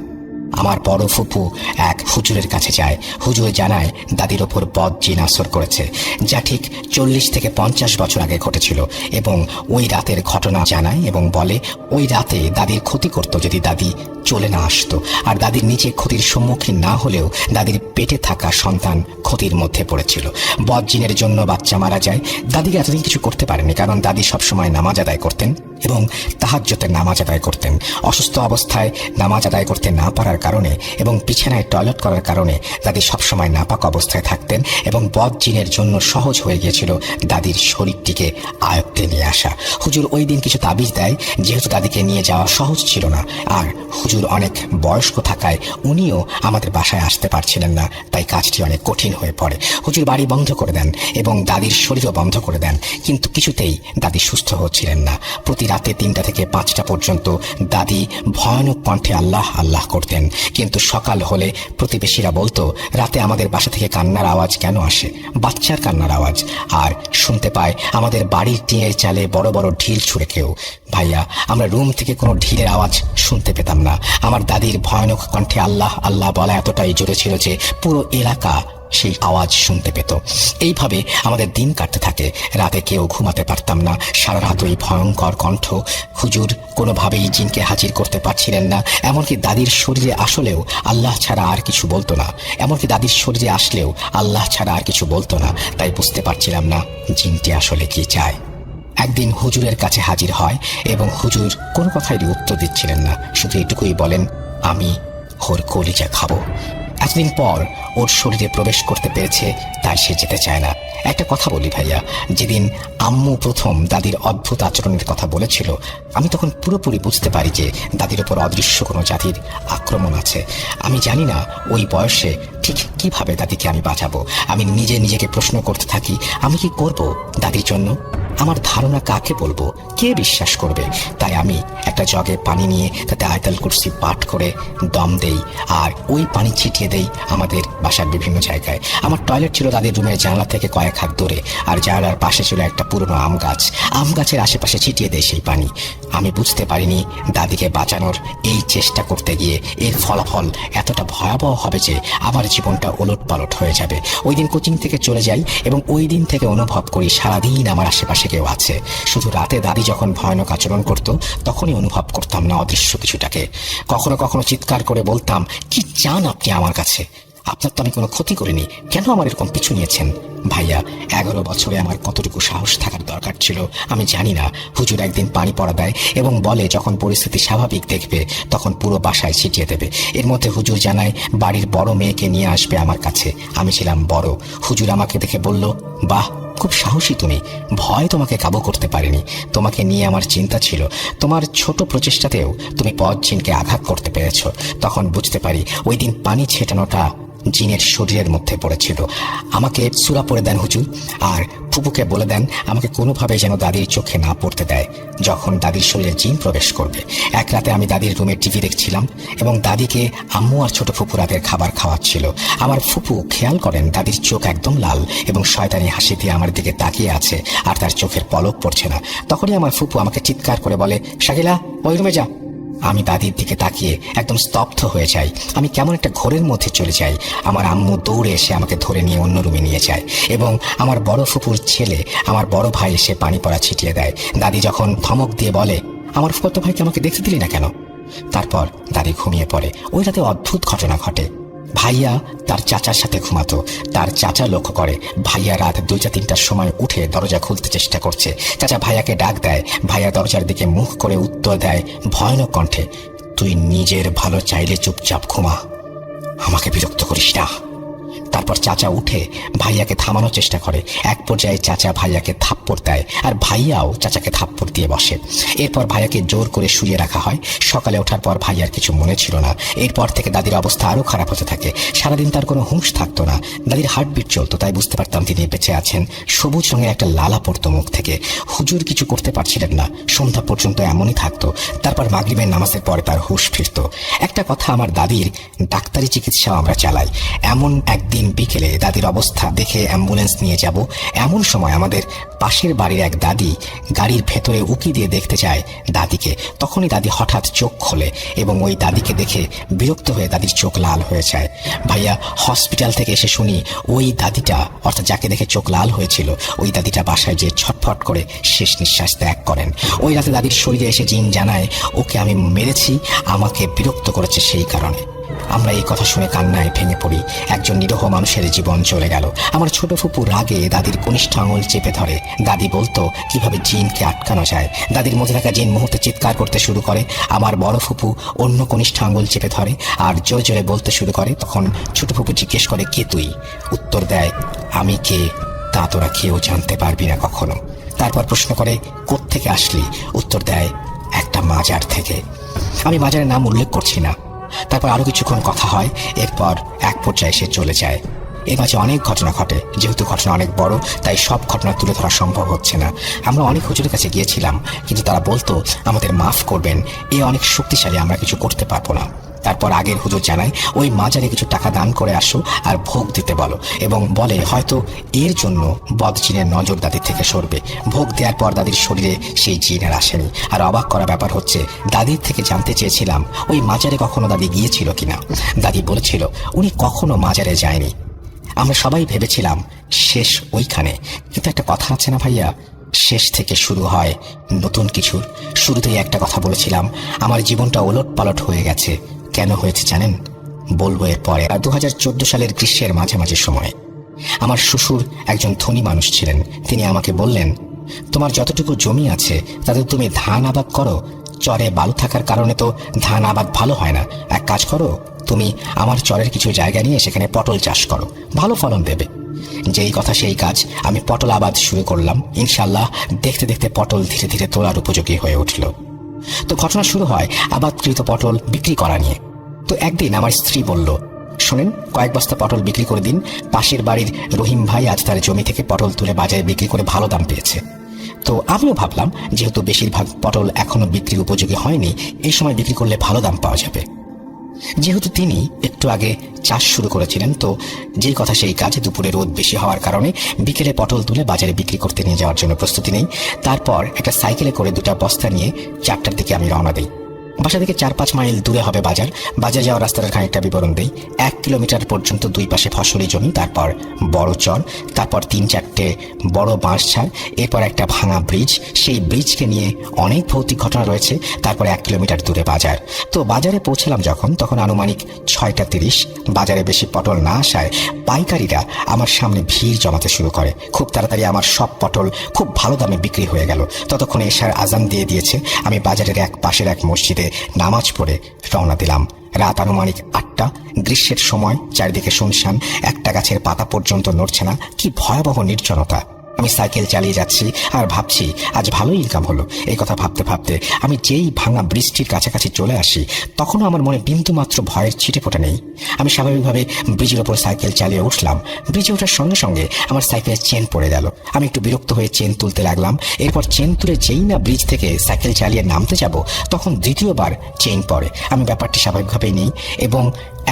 Speaker 1: আমার বড় ফুপু এক হুজুরের কাছে যায়। হুজুর জানায় দাদির ওপর বদ জিন আসর করেছে, যা ঠিক 40 থেকে 50 বছর আগে ঘটেছিল, এবং ওই রাতের ঘটনা জানায় এবং বলে ওই রাতে দাদির ক্ষতি করত যদি দাদি চলে না আসতো। আর দাদির নিচে ক্ষতির সম্মুখীন না হলেও দাদির পেটে থাকা সন্তান ক্ষতির মধ্যে পড়েছিল। বদ জিনের জন্য বাচ্চা মারা যায়। দাদিকে এতদিন কিছু করতে পারেনি, কারণ দাদি সবসময় নামাজ আদায় করতেন এবং তাহাজ্জুদের নামাজ আদায় করতেন। অসুস্থ অবস্থায় নামাজ আদায় করতে না পারার কারণে এবং বিছানায় টয়লেট করার কারণে দাদি সবসময় নাপাক অবস্থায় থাকতেন এবং বদ জিনের জন্য সহজ হয়ে গিয়েছিল দাদির শরীরটিকে আয়ত্তে নিয়ে আসা। হুজুর ওই দিন কিছু তাবিজ দেয়, যেহেতু দাদিকে নিয়ে যাওয়া সহজ ছিল না, আর হুজুর অনেক বয়স্ক থাকায় উনিও আমাদের বাসায় আসতে পারছিলেন না, তাই কাজটি অনেক কঠিন হয়ে পড়ে। হুজুর বাড়ি বন্ধ করে দেন এবং দাদির শরীরও বন্ধ করে দেন, কিন্তু কিছুতেই দাদি সুস্থ হচ্ছিলেন না। প্রতি রাতে 3টা থেকে 5টা পর্যন্ত দাদি ভয়ানক কণ্ঠে আল্লাহ আল্লাহ করতেন। কিন্তু সকাল হলে প্রতিবেশীরা বলতো রাতে আমাদের বাসা থেকে কান্নার আওয়াজ কেন আসে, বাচ্চার কান্নার আওয়াজ। আর শুনতে পায় আমাদের বাড়ির টিনের চালে বড় বড় ঢিল ছুঁড়ে কেউ। ভাইয়া, আমরা রুম থেকে কোনো ঢিলের আওয়াজ শুনতে পেতাম না। আমার দাদির ভয়ানক কণ্ঠে আল্লাহ আল্লাহ বলা এতটাই জোরে ছিল যে পুরো এলাকা সেই আওয়াজ শুনতে পেত। এইভাবে আমাদের দিন কাটতে থাকে। রাতে কেউ ঘুমাতে পারতাম না। সারা রাত ওই ভয়ঙ্কর কণ্ঠ। হুজুর কোনোভাবেই জিনকে হাজির করতে পারছিলেন না। এমনকি দাদির শরীরে আসলেও আল্লাহ ছাড়া আর কিছু বলতো না। তাই বুঝতে পারছিলাম না জিনটি আসলে কি চায়। একদিন হুজুরের কাছে হাজির হয় এবং হুজুর কোনো কথারই উত্তর দিচ্ছিলেন না, শুধু এটুকুই বলেন, আমি ওর কলিজা খাবো। এতদিন পর ওর শরীরে প্রবেশ করতে পেরেছে, তাই সে যেতে চায় না। একটা কথা বলি ভাইয়া, যেদিন আম্মু প্রথম দাদির অদ্ভুত আচরণের কথা বলেছিল, আমি তখন পুরোপুরি বুঝতে পারি যে দাদির ওপর অদৃশ্য কোনো জাতির আক্রমণ আছে। আমি জানি না ওই বয়সে ঠিক কিভাবে দাদিকে আমি বাঁচাবো। আমি নিজেকে প্রশ্ন করতে থাকি, আমি কি করব দাদির জন্য? আমার ধারণা কাকে বলবো, কে বিশ্বাস করবে? তাই আমি একটা জগে পানি নিয়ে তাতে আয়াতুল কুরসি পাঠ করে দম দেই, আর ওই পানি ছিটিয়ে দেই আমাদের বাসার বিভিন্ন জায়গায়। আমার টয়লেট ছিল দাদির রুমের জানলা থেকে কয়েক হাত দূরে, আর জানলার পাশে ছিল একটা পুরনো আম গাছ। আম গাছের আশেপাশে ছিটিয়ে দেয় সেই পানি। আমি বুঝতে পারিনি দাদিকে বাঁচানোর এই চেষ্টা করতে গিয়ে এর ফলাফল এতটা ভয়াবহ হবে যে আমার জীবনটা ওলটপালট হয়ে যাবে। ওই দিন কোচিং থেকে চলে যাই এবং ওই দিন থেকে অনুভব করি সারাদিন আমার আশেপাশে কেউ আছে। শুধু রাতে দাদি যখন ভয়ানক আচরণ করত তখনই অনুভব করতাম না অদৃশ্য কিছুটাকে। কখনো কখনো চিৎকার করে বলতাম, কি চান আপনি আমার কাছে? আপনার তো আমি কোনো ক্ষতি করিনি, কেন আমার এরকম পিছু নিয়েছেন? ভাইয়া, 11 বছরে আমার কতটুকু সাহস থাকার দরকার ছিল আমি জানি না। হুজুর একদিন পানি পড়া দেয় এবং বলে যখন পরিস্থিতি স্বাভাবিক দেখবে তখন পুরো বাসায় ছিটিয়ে দেবে। এর মধ্যে হুজুর জানায় বাড়ির বড় মেয়েকে নিয়ে আসবে আমার কাছে। আমি ছিলাম বড়। হুজুর আমাকে দেখে বলল, বাহ, খুব সাহসী তুমি, ভয় তোমাকে কাবু করতে পারেনি। তোমাকে নিয়ে আমার চিন্তা ছিল, তোমার ছোট প্রচেষ্টাতেও তুমি পথ জিনকে আঘাত করতে পেরেছ। তখন বুঝতে পারি ওই দিন পানি ছেটানোটা জিনের শরীরের মধ্যে পড়েছিল। আমাকে সূরা পড়ে দেন হুজুর, আর ফুপুকে বলে দেন আমাকে কোনোভাবে যেন দাদির চোখে না পড়তে দেয় যখন দাদির শরীরে জিন প্রবেশ করবে। এক রাতে আমি দাদির রুমে টিভি দেখছিলাম এবং দাদিকে আম্মু আর ছোট ফুপু রাতের খাবার খাওয়াচ্ছিল। আমার ফুপু খেয়াল করেন দাদির চোখ একদম লাল এবং শয়তানি হাসি দিয়ে আমার দিকে তাকিয়ে আছে, আর তার চোখের পলক পড়ছে না। তখনই আমার ফুপু আমাকে চিৎকার করে বলে, শাকিলা, ওই রুমে যা। আমি দাদির দিকে তাকিয়ে একদম স্তব্ধ হয়ে যাই। আমি কেমন একটা ঘোরের মধ্যে চলে যাই। আমার আম্মু দৌড়ে এসে আমাকে ধরে নিয়ে অন্য রুমে নিয়ে যায় এবং আমার বড় ফুপুর ছেলে, আমার বড় ভাই, এসে পানি পড়া ছিটিয়ে দেয়। দাদি যখন ধমক দিয়ে বলে, আমার ফুফাতো ভাইকে আমাকে দেখতে দিলি না কেন? তারপর দাদি ঘুমিয়ে পড়ে। ওই রাতে অদ্ভুত ঘটনা ঘটে। ভাইয়া তার চাচার সাথে ঘুমাতো। তার চাচা লক্ষ্য করে ভাইয়া রাত 2-3টার সময় উঠে দরজা খুলতে চেষ্টা করছে। চাচা ভাইয়াকে ডাক দেয়। ভাইয়া দরজার দিকে মুখ করে উত্তর দেয় ভয়ানক কণ্ঠে, তুই নিজের ভালো চাইলে চুপচাপ ঘুমা, আমাকে বিরক্ত করিস না। তারপর চাচা উঠে ভাইয়াকে থামানোর চেষ্টা করে। এক পর্যায়ে চাচা ভাইয়াকে থাপ্পড় দেয় আর ভাইয়াও চাচাকে থাপ্পড় দিয়ে বসে। এরপর ভাইয়াকে জোর করে শুইয়ে রাখা হয়। সকালে ওঠার পর ভাইয়ার কিছু মনে ছিল না। এরপর থেকে দাদির অবস্থা আরো খারাপ হতে থাকে। সারাদিন তার কোনো হুঁশ থাকতো না। দাদির হার্টবিট চলতো, তাই বুঝতে পারতাম তিনি বেঁচে আছেন। সবুজ রঙের একটা লালা পড়তো মুখ থেকে। হুজুর কিছু করতে পারছিলেন না। সন্ধ্যা পর্যন্ত এমনই থাকতো। তারপর মাগরিবের নামাজের পরে তার হুঁশ ফিরত। একটা কথা, আমার দাদির ডাক্তারি চিকিৎসাও আমরা চালাই। এমন একদিন বিকেলে দাদির অবস্থা দেখে অ্যাম্বুলেন্স নিয়ে যাব, এমন সময় আমাদের পাশের বাড়ির এক দাদি গাড়ির ভেতরে উকি দিয়ে দেখতে যায় দাদিকে। তখনই দাদি হঠাৎ চোখ খোলে এবং ওই দাদিকে দেখে বিরক্ত হয়ে দাদির চোখ লাল হয়ে যায়। ভাইয়া, হসপিটাল থেকে এসে শুনি ওই দাদিটা, অর্থাৎ যাকে দেখে চোখ লাল হয়েছিল, ওই দাদিটা বাসায় যে ছটফট করে শেষ নিঃশ্বাস ত্যাগ করেন। ওই রাতে দাদির শরীরে এসে জিন জানায় ওকে আমি মেরেছি, আমাকে বিরক্ত করেছে সেই কারণে। আমরা এই কথা শুনে কান্নায় ভেঙে পড়ি। একজন নিরীহ মানুষের জীবন চলে গেল। আমার ছোট ফুপু রাগে দাদির কনিষ্ঠ আঙুল চেপে ধরে। দাদি বলতো কিভাবে জিনকে আটকানো যায়। দাদির মধ্যে থাকা জিন মুহূর্তে চিৎকার করতে শুরু করে। আমার বড় ফুপু অন্য কনিষ্ঠ আঙুল চেপে ধরে আর জোরে জোরে বলতে শুরু করে। তখন ছোট ফুপু জিজ্ঞেস করে, কে তুই? উত্তর দেয়, আমি কে তা তোরা কেউ জানতে পারবি না কখনো। তারপর প্রশ্ন করে, কোত্থেকে আসলি? উত্তর দেয়, একটা মাজার থেকে। আমি মাজারের নাম উল্লেখ করছি না। তারপর আরো কিছুক্ষণ কথা হয়। এরপর এক পর্যায়ে সে চলে যায়। এ মাঝে অনেক ঘটনা ঘটে। যেহেতু ঘটনা অনেক বড়, তাই সব ঘটনা তুলে ধরা সম্ভব হচ্ছে না। আমরা অনেক হুজুরের কাছে গিয়েছিলাম, কিন্তু তারা বলতো আমাদের মাফ করবেন, এ অনেক শক্তিশালী, আমরা কিছু করতে পারবো না। তারপর আগের হুজুর জানায় ওই মাজারে কিছু টাকা দান করে আসো আর ভোগ দিতে বলো, এবং বলে হয়তো এর জন্য বদজিনের নজর দাদির থেকে সরবে। ভোগ দেওয়ার পর দাদির শরীরে সেই জিন আর আসেনি। আর অবাক করা ব্যাপার হচ্ছে, দাদির থেকে জানতে চেয়েছিলাম ওই মাজারে কখনো দাদি গিয়েছিল কিনা। দাদি বলেছিল উনি কখনো মাজারে যায়নি। আমরা সবাই ভেবেছিলাম শেষ ওইখানে, কিন্তু একটা কথা আছে না ভাইয়া, শেষ থেকে শুরু হয় নতুন কিছুর। শুরুতেই একটা কথা বলেছিলাম, আমার জীবনটা ওলট পালট হয়ে গেছে। কেন হয়েছে জানেন? বলবো এরপরে। 2014 সালের গ্রীষ্মের মাঝামাঝি সময় আমার শ্বশুর একজন ধনী মানুষ ছিলেন। তিনি আমাকে বললেন, তোমার যতটুকু জমি আছে তাতে তুমি ধান আবাদ করো। চরে বালু থাকার কারণে তো ধান আবাদ ভালো হয় না। এক কাজ করো, তুমি আমার চরের কিছু জায়গা নিয়ে সেখানে পটল চাষ করো, ভালো ফলন দেবে। যেই কথা সেই কাজ, আমি পটল আবাদ শুরু করলাম। ইনশাল্লাহ দেখতে দেখতে পটল ধীরে ধীরে তোলার উপযোগী হয়ে উঠল। তো ঘটনা শুরু হয় আবাদকৃত পটল বিক্রি করা নিয়ে। তো একদিন আমার স্ত্রী বলল, শোনেন, কয়েক বস্তা পটল বিক্রি করে দিন। পাশের বাড়ির রহিম ভাই আজ তার জমি থেকে পটল তুলে বাজারে বিক্রি করে ভালো দাম পেয়েছে। তো আমিও ভাবলাম, যেহেতু বেশিরভাগ পটল এখনো বিক্রির উপযোগী হয়নি, এই সময় বিক্রি করলে ভালো দাম পাওয়া যাবে। যেহেতু তিনি একটু আগে চাষ শুরু করেছিলেন, তো যে কথা সেই কাজে। দুপুরে রোদ বেশি হওয়ার কারণে বিকেলে পটল তুলে বাজারে বিক্রি করতে নিয়ে যাওয়ার জন্য প্রস্তুতি নেই। তারপর একটা সাইকেলে করে 2টা বস্তা নিয়ে 4টার দিকে আমি রওনা দিই। বাসা থেকে 4-5 মাইল দূরে হবে বাজার। বাজার যাওয়ার রাস্তার খানিকটা বিবরণ দেই। 1 কিলোমিটার পর্যন্ত দুই পাশে ফসলি জমি, তারপর বড় চর, তারপর 3-4টে বড় বাঁশঝাড়, এরপর একটা ভাঙা ব্রিজ। সেই ব্রিজকে নিয়ে অনেক ভৌতিক ঘটনা রয়েছে। তারপরে 1 কিলোমিটার দূরে বাজার। তো বাজারে পৌঁছলাম যখন, তখন আনুমানিক 6টা 30। বাজারে বেশি পটল না আসায় পাইকারিরা আমার সামনে ভিড় জমাতে শুরু করে। খুব তাড়াতাড়ি আমার সব পটল খুব ভালো দামে বিক্রি হয়ে গেল। ততক্ষণে এশার আজান দিয়ে দিয়েছে। আমি বাজারের এক পাশের এক মসজিদে নামাজ পড়ে রওনা দিলাম। রাত আনুমানিক 8টা। গ্রীষ্মের সময়, চারিদিকে শুনশান, একটা গাছের পাতা পর্যন্ত নড়ছে না। কি ভয়াবহ নির্জনতা। আমি সাইকেল চালিয়ে যাচ্ছি আর ভাবছি আজ ভালোই ইনকাম হলো। এই কথা ভাবতে ভাবতে আমি যেই ভাঙা ব্রিজটির কাছাকাছি চলে আসি, তখনও আমার মনে বিন্দুমাত্র ভয়ের ছিটেফোঁটা নেই। আমি স্বাভাবিকভাবে ব্রিজের ওপর সাইকেল চালিয়ে উঠলাম। ব্রিজে ওঠার সঙ্গে সঙ্গে আমার সাইকেলের চেন পড়ে গেল। আমি একটু বিরক্ত হয়ে চেন তুলতে লাগলাম। এরপর চেন তুলে যেই না ব্রিজ থেকে সাইকেল চালিয়ে নামতে যাব, তখন দ্বিতীয়বার চেইন পড়ে। আমি ব্যাপারটি স্বাভাবিকভাবেই নেই এবং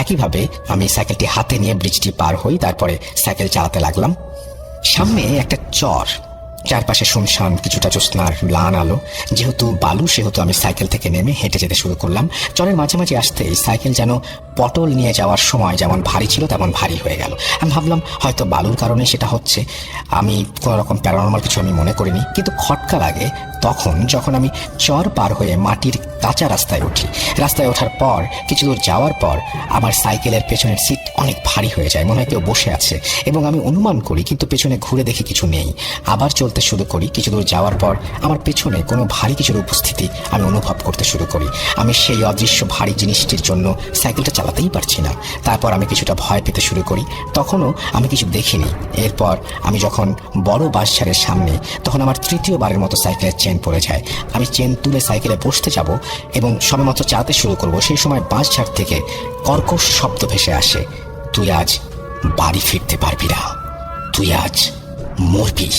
Speaker 1: একইভাবে আমি সাইকেলটি হাতে নিয়ে ব্রিজটি পার হই। তারপরে সাইকেল চালাতে লাগলাম। সামনে একটা চর, চারপাশে শুনশান, কিছুটা জ্যোৎস্নার ম্লান আলো। যেহেতু বালু, সেহেতু আমি সাইকেল থেকে নেমে হেঁটে যেতে শুরু করলাম। চরের মাঝামাঝি আসতেই সাইকেল যেন পটল নিয়ে যাওয়ার সময় যেমন ভারী ছিল তেমন ভারী হয়ে গেল। আমি ভাবলাম হয়তো বালুর কারণে সেটা হচ্ছে। আমি কোনো রকম প্যারানর্মাল কিছু আমি মনে করিনি, কিন্তু খটকা লাগে তখন যখন আমি চর পার হয়ে মাটির কাঁচা রাস্তায় উঠি। রাস্তায় ওঠার পর কিছু দূর যাওয়ার পর আমার সাইকেলের পেছনের সিট অনেক ভারী হয়ে যায়, মনে হয় কেউ বসে আছে, এবং আমি অনুমান করি, কিন্তু পেছনে ঘুরে দেখি কিছু নেই। আবার চলতে শুরু করি। কিছু দূর যাওয়ার পর আমার পেছনে কোনো ভারী কিছুর উপস্থিতি আমি অনুভব করতে শুরু করি। আমি সেই অদৃশ্য ভারী জিনিসটির জন্য সাইকেলটা চালাতেই পারছি না। তারপর আমি কিছুটা ভয় পেতে শুরু করি। তখনও আমি কিছু দেখিনি। এরপর আমি যখন বড় বাঁশঝাড়ের সামনে, তখন আমার তৃতীয়বারের মতো সাইকেলের চেন পড়ে যায়। আমি চেন তুলে সাইকেলে বসতে যাব এবং সবেমাত্র চালাতে শুরু করব, সেই সময় বাঁশঝাড় থেকে কর্কশ শব্দ ভেসে আসে, তুই আজ বাড়ি ফিরতে পারবি না, তুই আজ মরবি।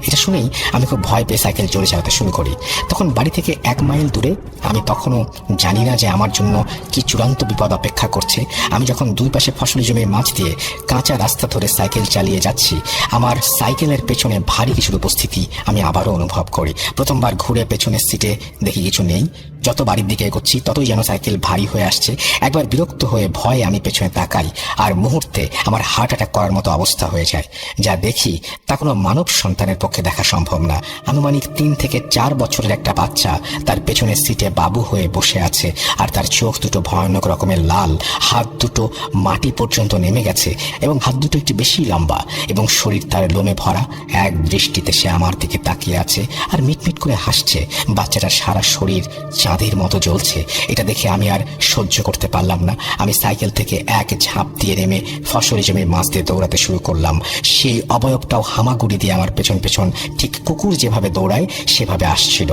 Speaker 1: এটা শুনেই আমি খুব ভয় পেয়ে সাইকেল জোরে চালাতে শুরু করি। তখন বাড়ি থেকে 1 মাইল দূরে। আমি তখনও জানি না যে আমার জন্য কি চূড়ান্ত বিপদ অপেক্ষা করছে। আমি যখন দুই পাশে ফসলি জমির মাঝ দিয়ে কাঁচা রাস্তা ধরে সাইকেল চালিয়ে যাচ্ছি, আমার সাইকেলের পেছনে ভারী কিছুর উপস্থিতি আমি আবারও অনুভব করি। প্রথমবার ঘুরে পেছনের সিটে দেখি কিছু নেই। যত বাড়ির দিকে এগোচ্ছি ততই যেন সাইকেল ভারী হয়ে আসছে। একবার বিরক্ত হয়ে ভয়ে আমি পেছনে তাকাই, আর মুহূর্তে আমার হার্ট অ্যাটাক করার মতো অবস্থা হয়ে যায়। যা দেখি তা কোনো মানব সন্তানের পক্ষে দেখা সম্ভব না। আনুমানিক 3 থেকে 4 বছরের একটা বাচ্চা তার পেছনের সিটে বাবু হয়ে বসে আছে, আর তার চোখ দুটো ভয়ানক রকমের লাল, হাত দুটো মাটি পর্যন্ত নেমে গেছে এবং হাত দুটো একটু বেশি লম্বা, এবং শরীর তার লোমে ভরা। এক দৃষ্টিতে সে আমার দিকে তাকিয়ে আছে আর মিটমিট করে হাসছে। বাচ্চাটার সারা শরীর চাঁদের মতো জ্বলছে। এটা দেখে আমি আর সহ্য করতে পারলাম না। আমি সাইকেল থেকে এক ঝাঁপ দিয়ে নেমে ফসলি জমির মাছ দিয়ে দৌড়াতে শুরু করলাম। সেই অবয়বটাও হামাগুড়ি দিয়ে আমার পেছন পেছন ঠিক কুকুর যেভাবে দৌড়ায় সেভাবে আসছিল।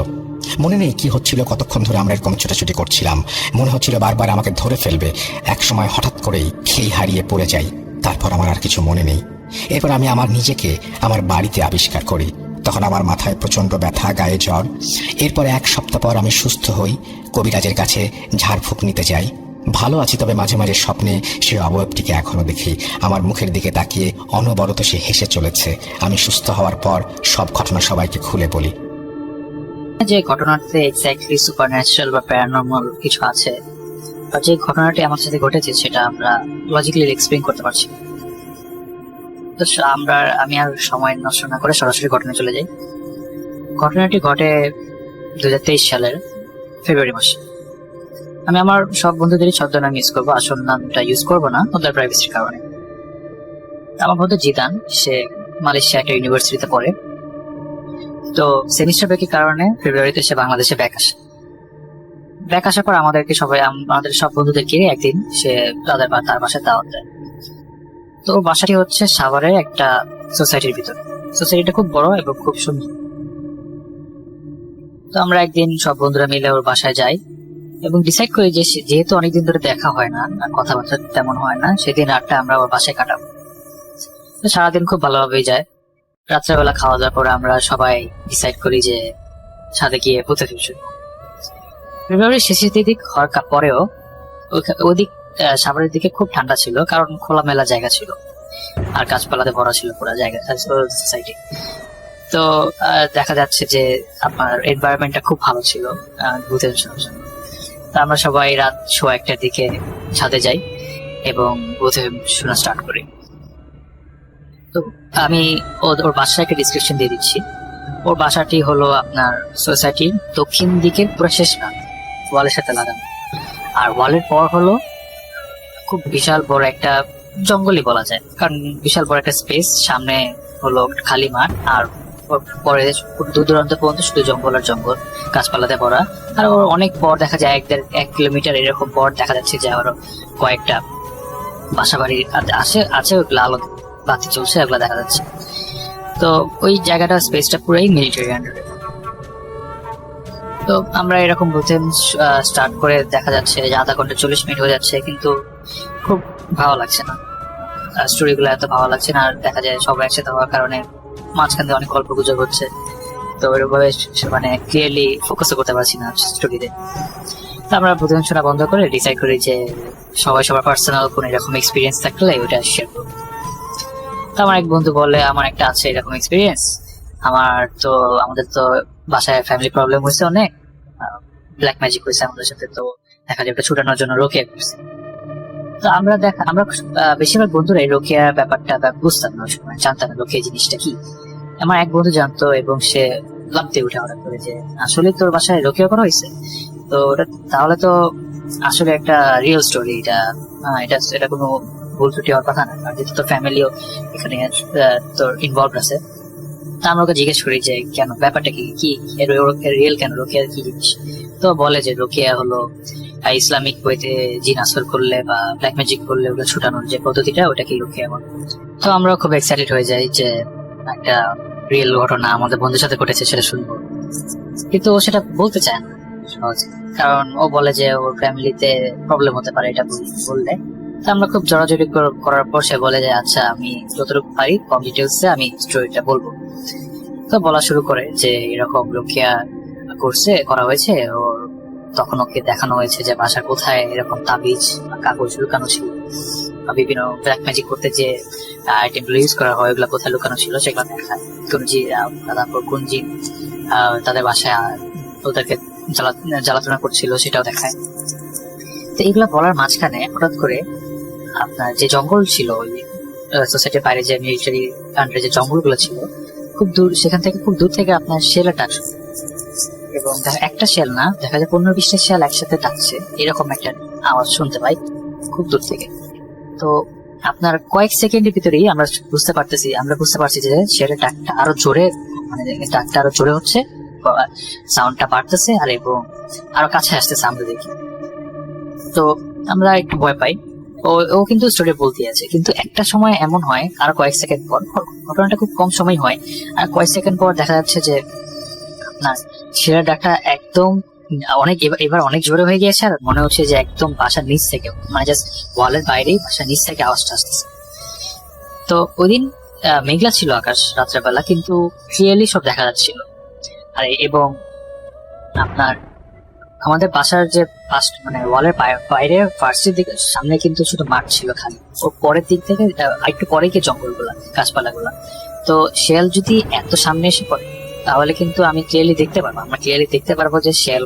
Speaker 1: মনে নেই কি হচ্ছিল, কতক্ষণ ধরে আমরা এরকম ছোটাছুটি করছিলাম। মনে হচ্ছিল বারবার আমাকে ধরে ফেলবে। এক সময় হঠাৎ করেই খেই হারিয়ে পড়ে যাই। তারপর আমার আর কিছু মনে নেই। এরপর আমি আমার নিজেকে আমার বাড়িতে আবিষ্কার করি। তখন আমার মাথায় প্রচন্ড ব্যথা, গায়ে জ্বর। এরপর 1 সপ্তাহ পর আমি সুস্থ হই। কবিরাজের কাছে ঝাড়ফুঁক নিতে যাই। ভালো আছি, তবে মাঝে মাঝে স্বপ্নে সে অবয়বটিকে এখনো দেখি। আমার মুখের দিকে তাকিয়ে অনবরত সে হেসে চলেছে। আমি সুস্থ হওয়ার পর সব ঘটনা সবাইকে খুলে বলি।
Speaker 2: যে ঘটনাতে এক্স্যাক্টলি সুপারন্যাচারাল বা প্যারানর্মাল কিছু আছে, বা যে ঘটনাটি আমার সাথে ঘটেছে সেটা আমরা লজিক্যালি এক্সপ্লেইন করতে পারছি। তো আমি আর সময় নষ্ট না করে সরাসরি ঘটনা চলে যাই। ঘটনাটি ঘটে 2023 সালের ফেব্রুয়ারি মাসে। আমি আমার সব বন্ধুদেরই ছদ্মনাম ইউজ করবো, আসল নামটা ইউজ করবো না ওদের প্রাইভেসির কারণে। আমার বন্ধু জিদান, সে মালয়েশিয়া একটা ইউনিভার্সিটিতে পড়ে। তো সেমিস্টার ব্রেকের কারণে ফেব্রুয়ারিতে সে বাংলাদেশে ব্যাক আসে। ব্যাক আসার পর আমাদের সব বন্ধুদেরকে একদিন সে তার বাসায় দাওয়াত দেয়। তো বাসাটি হচ্ছে সাভারের একটা সোসাইটির ভিতরে। সোসাইটিটা খুব বড় এবং খুব সুন্দর। তো আমরা একদিন সব বন্ধুরা মিলে ওর বাসায় যাই এবং ডিসাইড করি যে যেহেতু অনেকদিন ধরে দেখা হয় না আর কথাবার্তা তেমন হয় না, সেদিন রাতটা আমরা ওর বাসায় কাটাবো। তো সারাদিন খুব ভালোভাবেই যায়। রাত্রেবেলা খাওয়া দাওয়ার পরে আমরা সবাই ডিসাইড করি যে সাথে গিয়ে ভূতে ফিল্ম শুনবো। ফেব্রুয়ারির শেষের দিক হওয়ার পরেও ওদিক সাভারের দিকে খুব ঠান্ডা ছিল, কারণ খোলামেলা জায়গা ছিল আর গাছপালাতে ভরা ছিল পুরো জায়গা সোসাইটি। তো দেখা যাচ্ছে যে আপনার এনভায়রনমেন্টটা খুব ভালো ছিল ভূতের শোনার জন্য। তো আমরা সবাই রাত 1:15টার দিকে ছাদে যাই এবং ভূতের শোনা স্টার্ট করি। তো আমি ওর বাসায় একটা ডিসক্রিপশন দিয়ে দিচ্ছি। ওর বাসাটি হলো আপনার সোসাইটির দক্ষিণ দিকের পুরো শেষ প্রান্ত, ওয়ালের সাথে লাগানো। আর ওয়ালের পর হলো খুব বিশাল বড় একটা জঙ্গলই বলা যায়, কারণ বিশাল বড় একটা স্পেস, সামনে হলো খালি মাঠ, আর পরে দূর দূরান্ত পর্যন্ত শুধু জঙ্গল আর জঙ্গল, গাছপালাতে ভরা। আর ওর অনেক পর দেখা যায় 1 কিলোমিটার এরকম পর দেখা যাচ্ছে যে আরো কয়েকটা বাসা বাড়ি আছে ওগুলো আলো বাতি চলছে, এগুলো দেখা যাচ্ছে। তো ওই জায়গাটা স্পেসটা পুরাই মিলিটারি আন্ডারে। তো আমরা এরকম বলতে স্টার্ট করে দেখা যাচ্ছে যে 0.5 ঘন্টা 40 মিনিট হয়ে যাচ্ছে, কিন্তু খুব ভালো লাগছে না, স্টোরিগুলো এত ভালো লাগছে না। আর দেখা যায় সবাই একসাথে হওয়ার কারণে মাঝখান দিয়ে অনেক গল্প গুজব হচ্ছে, তো এরকমভাবে মানে ক্লিয়ারলি ফোকাসও করতে পারছি না স্টোরিতে। তো আমরা প্রথম শোনা বন্ধ করে ডিসাইড করি যে সবাই সবার পার্সোনাল কোনো এরকম এক্সপিরিয়েন্স থাকলে ওইটা শেয়ার করবো। তো আমার এক বন্ধু বলে আমার একটা আছে এরকম এক্সপিরিয়েন্স। আমাদের তো বাসায় ফ্যামিলি প্রবলেম হয়েছে, অনেক ব্ল্যাক ম্যাজিক হয়েছে আমাদের সাথে। তো দেখা যায় ওটা ছুটানোর জন্য রোকেয়া করছে। তো আমরা বেশিরভাগ বন্ধুরা এই রোকেয়া ব্যাপারটা বুঝতাম না, জানতাম না রোকেয়া জিনিসটা কি। আমার এক বন্ধু জানতো এবং সে লাফ দিয়ে উঠে হঠাৎ করে যে আসলে তোর বাসায় রোকেয়া করা হয়েছে। তো ওটা তাহলে তো আসলে একটা রিয়েল স্টোরি, এটা কোনো ভুল ত্রুটি হওয়ার কথা না, কারণ যেহেতু তোর ফ্যামিলিও এখানে তোর ইনভলভ আছে। তা আমরা ওকে জিজ্ঞেস করি যে কেন, ব্যাপারটা কি রিয়েল কেন, রোকেয়া কি জিনিস। তো বলে যে রোকেয়া হলো ইসলামিক ওয়েতে জিন আসর করলে বা ব্ল্যাক ম্যাজিক করলে ওগুলো ছুটানোর যে পদ্ধতিটা, ওটাকেই রোকেয়া বলে। তো আমরা খুব এক্সাইটেড হয়ে যাই যে একটা রিয়েল ঘটনা আমাদের বন্ধুর সাথে ঘটেছে সেটা শুনবো, কিন্তু ও সেটা বলতে চায় না সহজে, কারণ ও বলে যে ওর ফ্যামিলিতে প্রবলেম হতে পারে এটা বললে। তো আমরা খুব জড়াজড়ি করার পর সে বলে যে আচ্ছা আমি যতটুকু পারি কম ডিটেলসে আমি স্টোরিটা বলবো। তো বলা শুরু করে যে এরকম রোকেয়া করা হয়েছে ওর, তখন ওকে দেখানো হয়েছে যে বাসা কোথায় এরকম তাবিজ কাগজ লুকানো ছিল, বিভিন্ন ব্ল্যাক ম্যাজিক করতে যে আইটেম গুলো ইউজ করা হয় ওগুলো কোথায় লুকানো ছিল সেগুলো দেখায়। কোন জিন তাদের বাসায় ওদেরকে জ্বালাতনা করছিল সেটাও দেখায়। তো এগুলা বলার মাঝখানে হঠাৎ করে আপনার যে জঙ্গল ছিল ওই সোসাইটির বাইরে যে মিলিটারি আন্ডারে যে জঙ্গলগুলো ছিল, খুব দূর সেখান থেকে খুব দূর থেকে আপনার শেলের ডাক, এবং একটা শেল না, দেখা যায় 15-20টা শেল একসাথে ডাকছে, এরকম একটা আওয়াজ শুনতে পাই খুব দূর থেকে। তো আপনার কয়েক সেকেন্ডের ভিতরেই আমরা বুঝতে পারছি যে শেলের ডাকটা আরো জোরে, মানে ডাকটা আরো জোরে হচ্ছে, সাউন্ডটা বাড়তেছে আর এবং আরো কাছে আসতেছে আমরা দেখি। তো আমরা একটু ভয় পাই। ও কিন্তু স্টোরি বলতে আছে, কিন্তু একটা সময় এমন হয় আরো কয়েক সেকেন্ড পর, ঘটনাটা খুব কম সময় হয়, আর কয়েক সেকেন্ড পর দেখা যাচ্ছে যে আপনার শেলের ডাকটা একদম এবার অনেক জোরে হয়ে গিয়েছে, আর মনে হচ্ছে যে একদম বাসার নিচ থেকে, মানে জাস্ট ওয়ালের বাইরেই বাসার নিচ থেকে আওয়াজটা আসতেছে। তো ওই দিন মেঘলা ছিল আকাশ রাত্রেবেলা, কিন্তু ক্লিয়ারলি সব দেখা যাচ্ছিল। আর এবং আপনার আমাদের বাসার যে মানে ওয়ালের বাইরে ফার্স্টের দিকে সামনে কিন্তু শুধু মাঠ ছিল খালি, ওর পরের দিক থেকে একটু পরে গিয়ে জঙ্গলগুলা গাছপালাগুলা। তো শেয়াল যদি এত সামনে এসে পড়ে তাহলে কিন্তু আমি ক্লিয়ারলি দেখতে পারবো, আমরা ক্লিয়ারলি দেখতে পারবো যে শেয়াল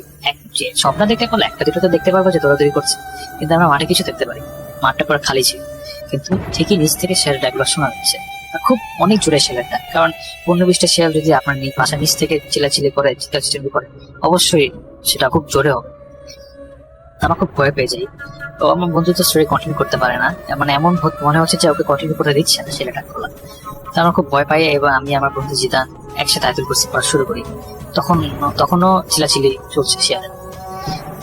Speaker 2: স্বপ্ন দেখতে পারলে একটা দুটো তো দেখতে পারবো যে দৌড়াদৌড়ি করছে, কিন্তু আমরা মাঠে কিছু দেখতে পারি, মাঠটা পুরো খালি ছিল। কিন্তু ঠিকই নিচ থেকে শেয়াল ডাকগুলো শোনা যাচ্ছে, খুব অনেক জোরে শেয়ালের ডাক। কারণ 15-20টা শেয়াল যদি আপনার বাসার নিচ থেকে চিলাচিলি করে চিৎকার করে অবশ্যই সেটা খুব জোরে হবে। আমার খুব ভয় পেয়ে যাই। তো আমার বন্ধু তো স্টোরি কন্টিনিউ করতে পারে না, মানে এমন মনে হচ্ছে যে ওকে কন্টিনিউ করতে দিচ্ছে না ছেলেটা খোলা। তো আমার খুব ভয় পাই এবং আমি আমার বন্ধু জিদান একসাথে আয়াতুল কুরসি পড়া শুরু করি। তখনও চিলাচিলি চলছে শেয়ালের,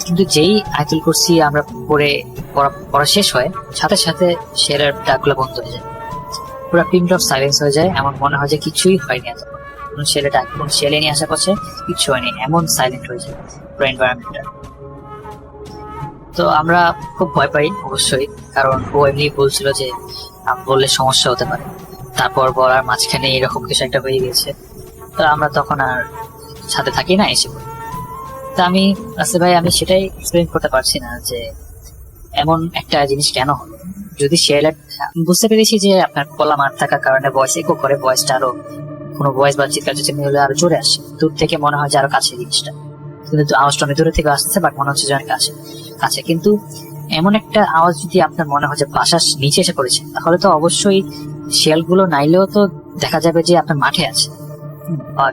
Speaker 2: কিন্তু যেই আয়াতুল কুরসি আমরা পড়া শেষ হয় সাথে সাথে শেয়ালের ডাকগুলো বন্ধ হয়ে যায়, পুরো পিন অফ সাইলেন্স হয়ে যায়। এমন মনে হয় যে কিছুই হয়নি, এতক্ষণ কোন ছেলে ডাক কোন ছেলে নিয়ে আসা করছে, কিছু হয়নি, এমন সাইলেন্ট হয়ে যায় পুরো এনভায়রনমেন্টটা। তো আমরা খুব ভয় পাই অবশ্যই, কারণ ও এমনি বলছিল যে বললে সমস্যা হতে পারে। তারপর বলার মাঝখানে এরকম কিছু একটা হয়ে গেছে, তো আমরা তখন আর সাথে থাকি না, এসে পড়ি। তা আমি আসলে ভাই আমি সেটাই এক্সপ্লেন করতে পারছি না যে এমন একটা জিনিস কেন হলো। যদি শেয়ালের বুঝতে পেরেছি যে আপনার খোলা মাঠ থাকার কারণে ভয়েস ইকো করে, ভয়েসটা আরো কোনো ভয়েস বা চিৎকার চেঁচামেচি হলে আরো জোরে আসে, দূর থেকে মনে হয় যে আরো কাছে জিনিসটা, কিন্তু আওয়াজটা অনেক দূরে থেকে আসতেছে, বাট মনে হচ্ছে যে অনেক কাছে। কিন্তু এমন একটা আওয়াজ যদি আপনার মনে হয় যে বাসার নিচে এসে পড়েছে, তাহলে তো অবশ্যই শেয়ালগুলো নাইলেও তো দেখা যাবে যে আপনার মাঠে আছে,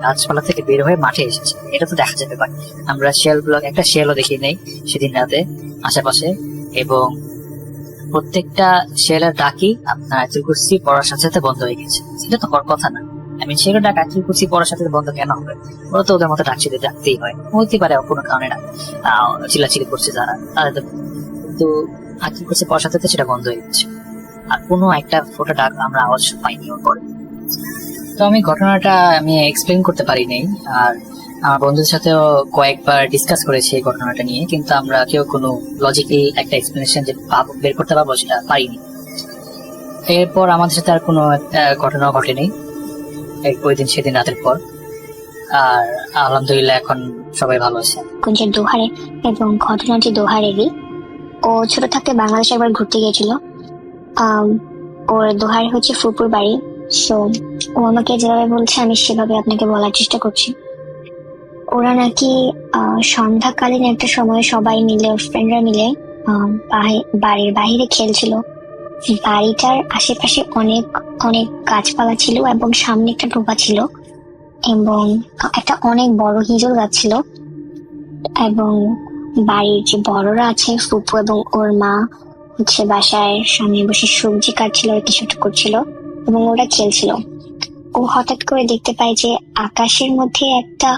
Speaker 2: গাছপালা থেকে বের হয়ে মাঠে এসেছে, এটা তো দেখা যাবে। বাট আমরা একটা শেয়ালও দেখি নেই সেদিন রাতে আশেপাশে, এবং প্রত্যেকটা শেয়ালের ডাকি আপনার আয়াতুল কুরসি পড়ার সাথে সাথে বন্ধ হয়ে গেছে। সেটা তো হওয়ার কথা না। আমি শেয়ালের ডাক আয়াতুল কুরসি পড়ার সাথে বন্ধ কেন হবে? ওরা তো ওদের মতো ডাকতেই হয়, হইতে পারে কোনো কারণে চিল্লাচিল্লি করছে যারা, তাদের কিন্তু আয়াতুল কুরসি পড়ার সাথে সেটা বন্ধ হয়ে গেছে, আর কোনো একটা ফোটা ডাক আমরা আওয়াজ পাইনি ওর পরে। তো আমি ঘটনাটা এক্সপ্লেন করতে পারি নাই, আর আমার বন্ধুদের সাথেও কয়েকবার ডিসকাস করেছি এই ঘটনাটা নিয়ে, কিন্তু আমরা কেউ কোনো লজিক্যাল একটা এক্সপ্লেনেশন যে বের করতে পারবো সেটা পারিনি। এরপর আমাদের সাথে আর কোনো ঘটনা ঘটেনি ওই দিন সেদিন রাতের পর, আর আলহামদুলিল্লাহ এখন সবাই ভালো আছে।
Speaker 3: কুঞ্জের দোহারে, এবং ঘটনাটি দোহারেরই। ও ছোট থাকতে বাংলাদেশে একবার ঘুরতে গিয়েছিল। ওর দোহারে হচ্ছে ফুপুর বাড়ি। সো ও আমাকে যেভাবে বলছে আমি সেভাবে আপনাকে বলার চেষ্টা করছি। ওরা নাকি সন্ধ্যাকালীন একটা সময় সবাই মিলে, ওর ফ্রেন্ডরা মিলে বাড়ির বাহিরে খেলছিল। বাড়িটার আশেপাশে অনেক অনেক গাছপালা ছিল এবং সামনে একটা ডোবা ছিল এবং একটা অনেক বড় হিজল গাছ ছিল। এবং বাড়ির যে বড়রা আছে, ফুপু এবং ওর মা হচ্ছে বাসায় সামনে বসে সবজি কাটছিল, কিছু একটা করছিল এবং ওরা খেলছিল। ও হঠাৎ করে দেখতে পায় যে আকাশের মধ্যে একটা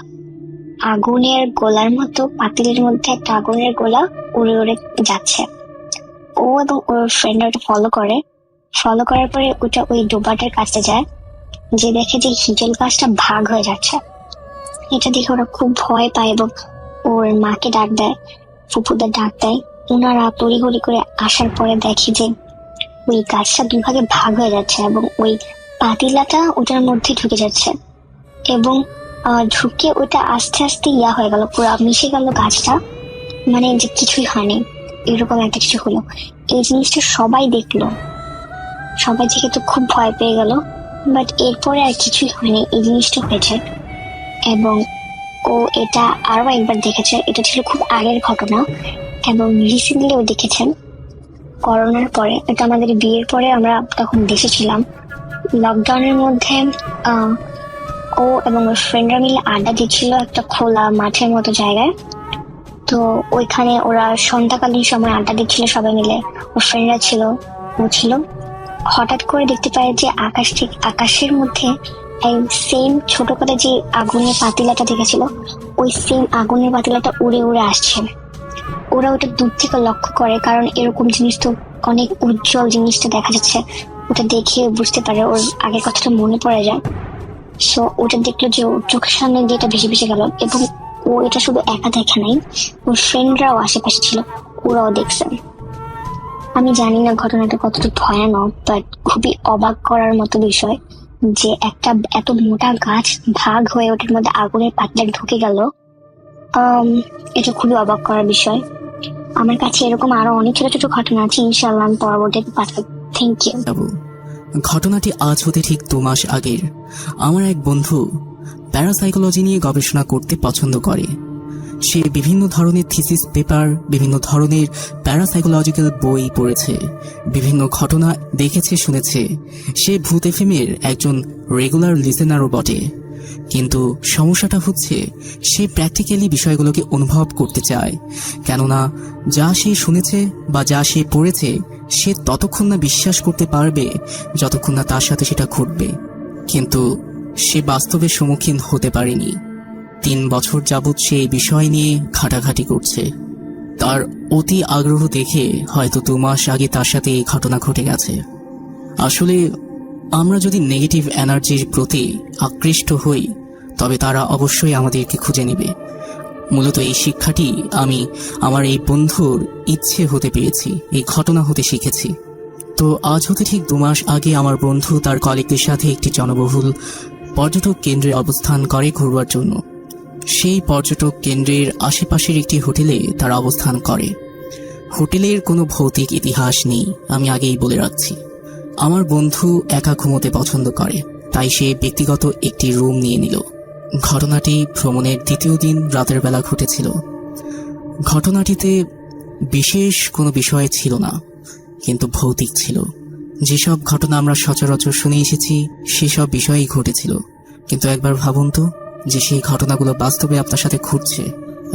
Speaker 3: আগুনের গোলার মতো, পাতিলের মধ্যে একটা আগুনের গোলা উড়ে উড়ে যাচ্ছে। ও এবং ওর ফ্রেন্ডরা ওটা ফলো করার পরে ওটা ওই ডোবাটার কাছে যায়, যে দেখে যে হিজল গাছটা ভাগ হয়ে যাচ্ছে। এটা দেখে ওরা খুব ভয় পায় এবং ওর মাকে ডাক দেয়, ফুপুদের ডাক দেয়। ওনারা তড়িঘড়ি করে আসার পরে দেখে যে ওই গাছটা দুভাগে ভাগ হয়ে যাচ্ছে এবং ওই পাতিলাটা ওটার মধ্যে ঢুকে যাচ্ছে এবং ঢুকে ওটা আস্তে আস্তে হয়ে গেল, পুরো মিশে গেল গাছটা, মানে যে কিছুই হয়নি এরকম একটা কিছু হলো। এই জিনিসটা সবাই দেখলো, সবাই দেখে তো খুব ভয় পেয়ে গেল। বাট এরপরে আর কিছুই হয়নি, এই জিনিসটা হয়েছে। এবং ও এটা আরো একবার দেখেছে, এটা ছিল খুব আগের ঘটনা এবং রিসেন্টলি ও দেখেছেন করোনার পরে। এটা আমাদের বিয়ের পরে, আমরা তখন দেশে ছিলাম, লকডাউনের মধ্যে ও এবং ওর ফ্রেন্ডরা মিলে আড্ডা দিচ্ছিল একটা খোলা মাঠের মতো জায়গায়। তো ওইখানে ওরা সন্ধ্যাকালীন সময় আড্ডা দিচ্ছিল সবাই মিলে, ওর ফ্রেন্ডরা ছিল, ও ছিল। হঠাৎ করে দেখতে পায় যে আকাশের মধ্যে এই সেম ছোট করে যে আগুনের পাতিলাটা দেখেছিল, ওই সেম আগুনের পাতিলাটা উড়ে উড়ে আসছে। ওরা ওটা দূর থেকে লক্ষ্য করে, কারণ এরকম জিনিস তো অনেক উজ্জ্বল জিনিসটা দেখা যাচ্ছে। ওটা দেখে বুঝতে পারে, ওর আগের কথাটা মনে পড়ে যায়। সো ওটা দেখলো যে ওর চোখের সামনে দিয়ে এটা ভেসে ভেসে গেল এবং ও এটা শুধু একা দেখে নাই, ওর ফ্রেন্ডরাও আশেপাশে ছিল, ওরাও দেখছে। আমি জানি না ঘটনাটা কতটা ভয়ানক, বাট খুবই অবাক করার মতো বিষয় যে একটা এত মোটা গাছ ভাগ হয়ে ওটার মধ্যে আগুনের পাতলা ঢুকে গেল। এটা খুবই অবাক করার বিষয়। আমার কাছে এরকম আরো অনেক ছোট ছোট ঘটনা আছে, ইনশাআল্লাহ আমি পরবর্তীতে পাঠাবো। Thank you.
Speaker 4: ঘটনাটি আজ হতে ঠিক 2 মাস আগের। আমার এক বন্ধু প্যারাসাইকোলজি নিয়ে গবেষণা করতে পছন্দ করে। সে বিভিন্ন ধরনের থিসিস পেপার, বিভিন্ন ধরনের প্যারাসাইকোলজিক্যাল বই পড়েছে, বিভিন্ন ঘটনা দেখেছে, শুনেছে। সে ভূত এফএমের একজন রেগুলার লিসেনারও বটে। কিন্তু সমস্যাটা হচ্ছে সে প্র্যাকটিক্যালি বিষয়গুলোকে অনুভব করতে চায়। কেননা যা সে শুনেছে বা যা সে পড়েছে সে ততক্ষণ না বিশ্বাস করতে পারবে যতক্ষণ না তার সাথে সেটা ঘটবে। কিন্তু সে বাস্তবের সম্মুখীন হতে পারেনি। 3 বছর যাবৎ সে এই বিষয় নিয়ে ঘাটাঘাটি করছে। তার অতি আগ্রহ দেখে হয়তো 2 মাস আগে তার সাথে এই ঘটনা ঘটে গেছে। আসলে আমরা যদি নেগেটিভ এনার্জির প্রতি আকৃষ্ট হই তবে তারা অবশ্যই আমাদেরকে খুঁজে নেবে। মূলত এই শিক্ষাটি আমি আমার এই বন্ধুর ইচ্ছে হতে পেয়েছি, এই ঘটনা হতে শিখেছি। তো আজ হতে ঠিক 2 মাস আগে আমার বন্ধু তার কলিগদের সাথে একটি জনবহুল পর্যটক কেন্দ্রে অবস্থান করে ঘুরবার জন্য। সেই পর্যটক কেন্দ্রের আশেপাশের একটি হোটেলে তারা অবস্থান করে। হোটেলের কোনো ভৌতিক ইতিহাস নেই, আমি আগেই বলে রাখছি। আমার বন্ধু একা ঘুমোতে পছন্দ করে, তাই সে ব্যক্তিগত একটি রুম নিয়ে নিল। ঘটনাটি ভ্রমণের 2য় দিন রাতের বেলা ঘটেছিল। ঘটনাটিতে বিশেষ কোনো বিষয় ছিল না, কিন্তু ভৌতিক ছিল। যেসব ঘটনা আমরা সচরাচর শুনে এসেছি সেসব বিষয়ই ঘটেছিল। কিন্তু একবার ভাবুন তো, যে সেই ঘটনাগুলো বাস্তবে আপনার সাথে ঘটছে,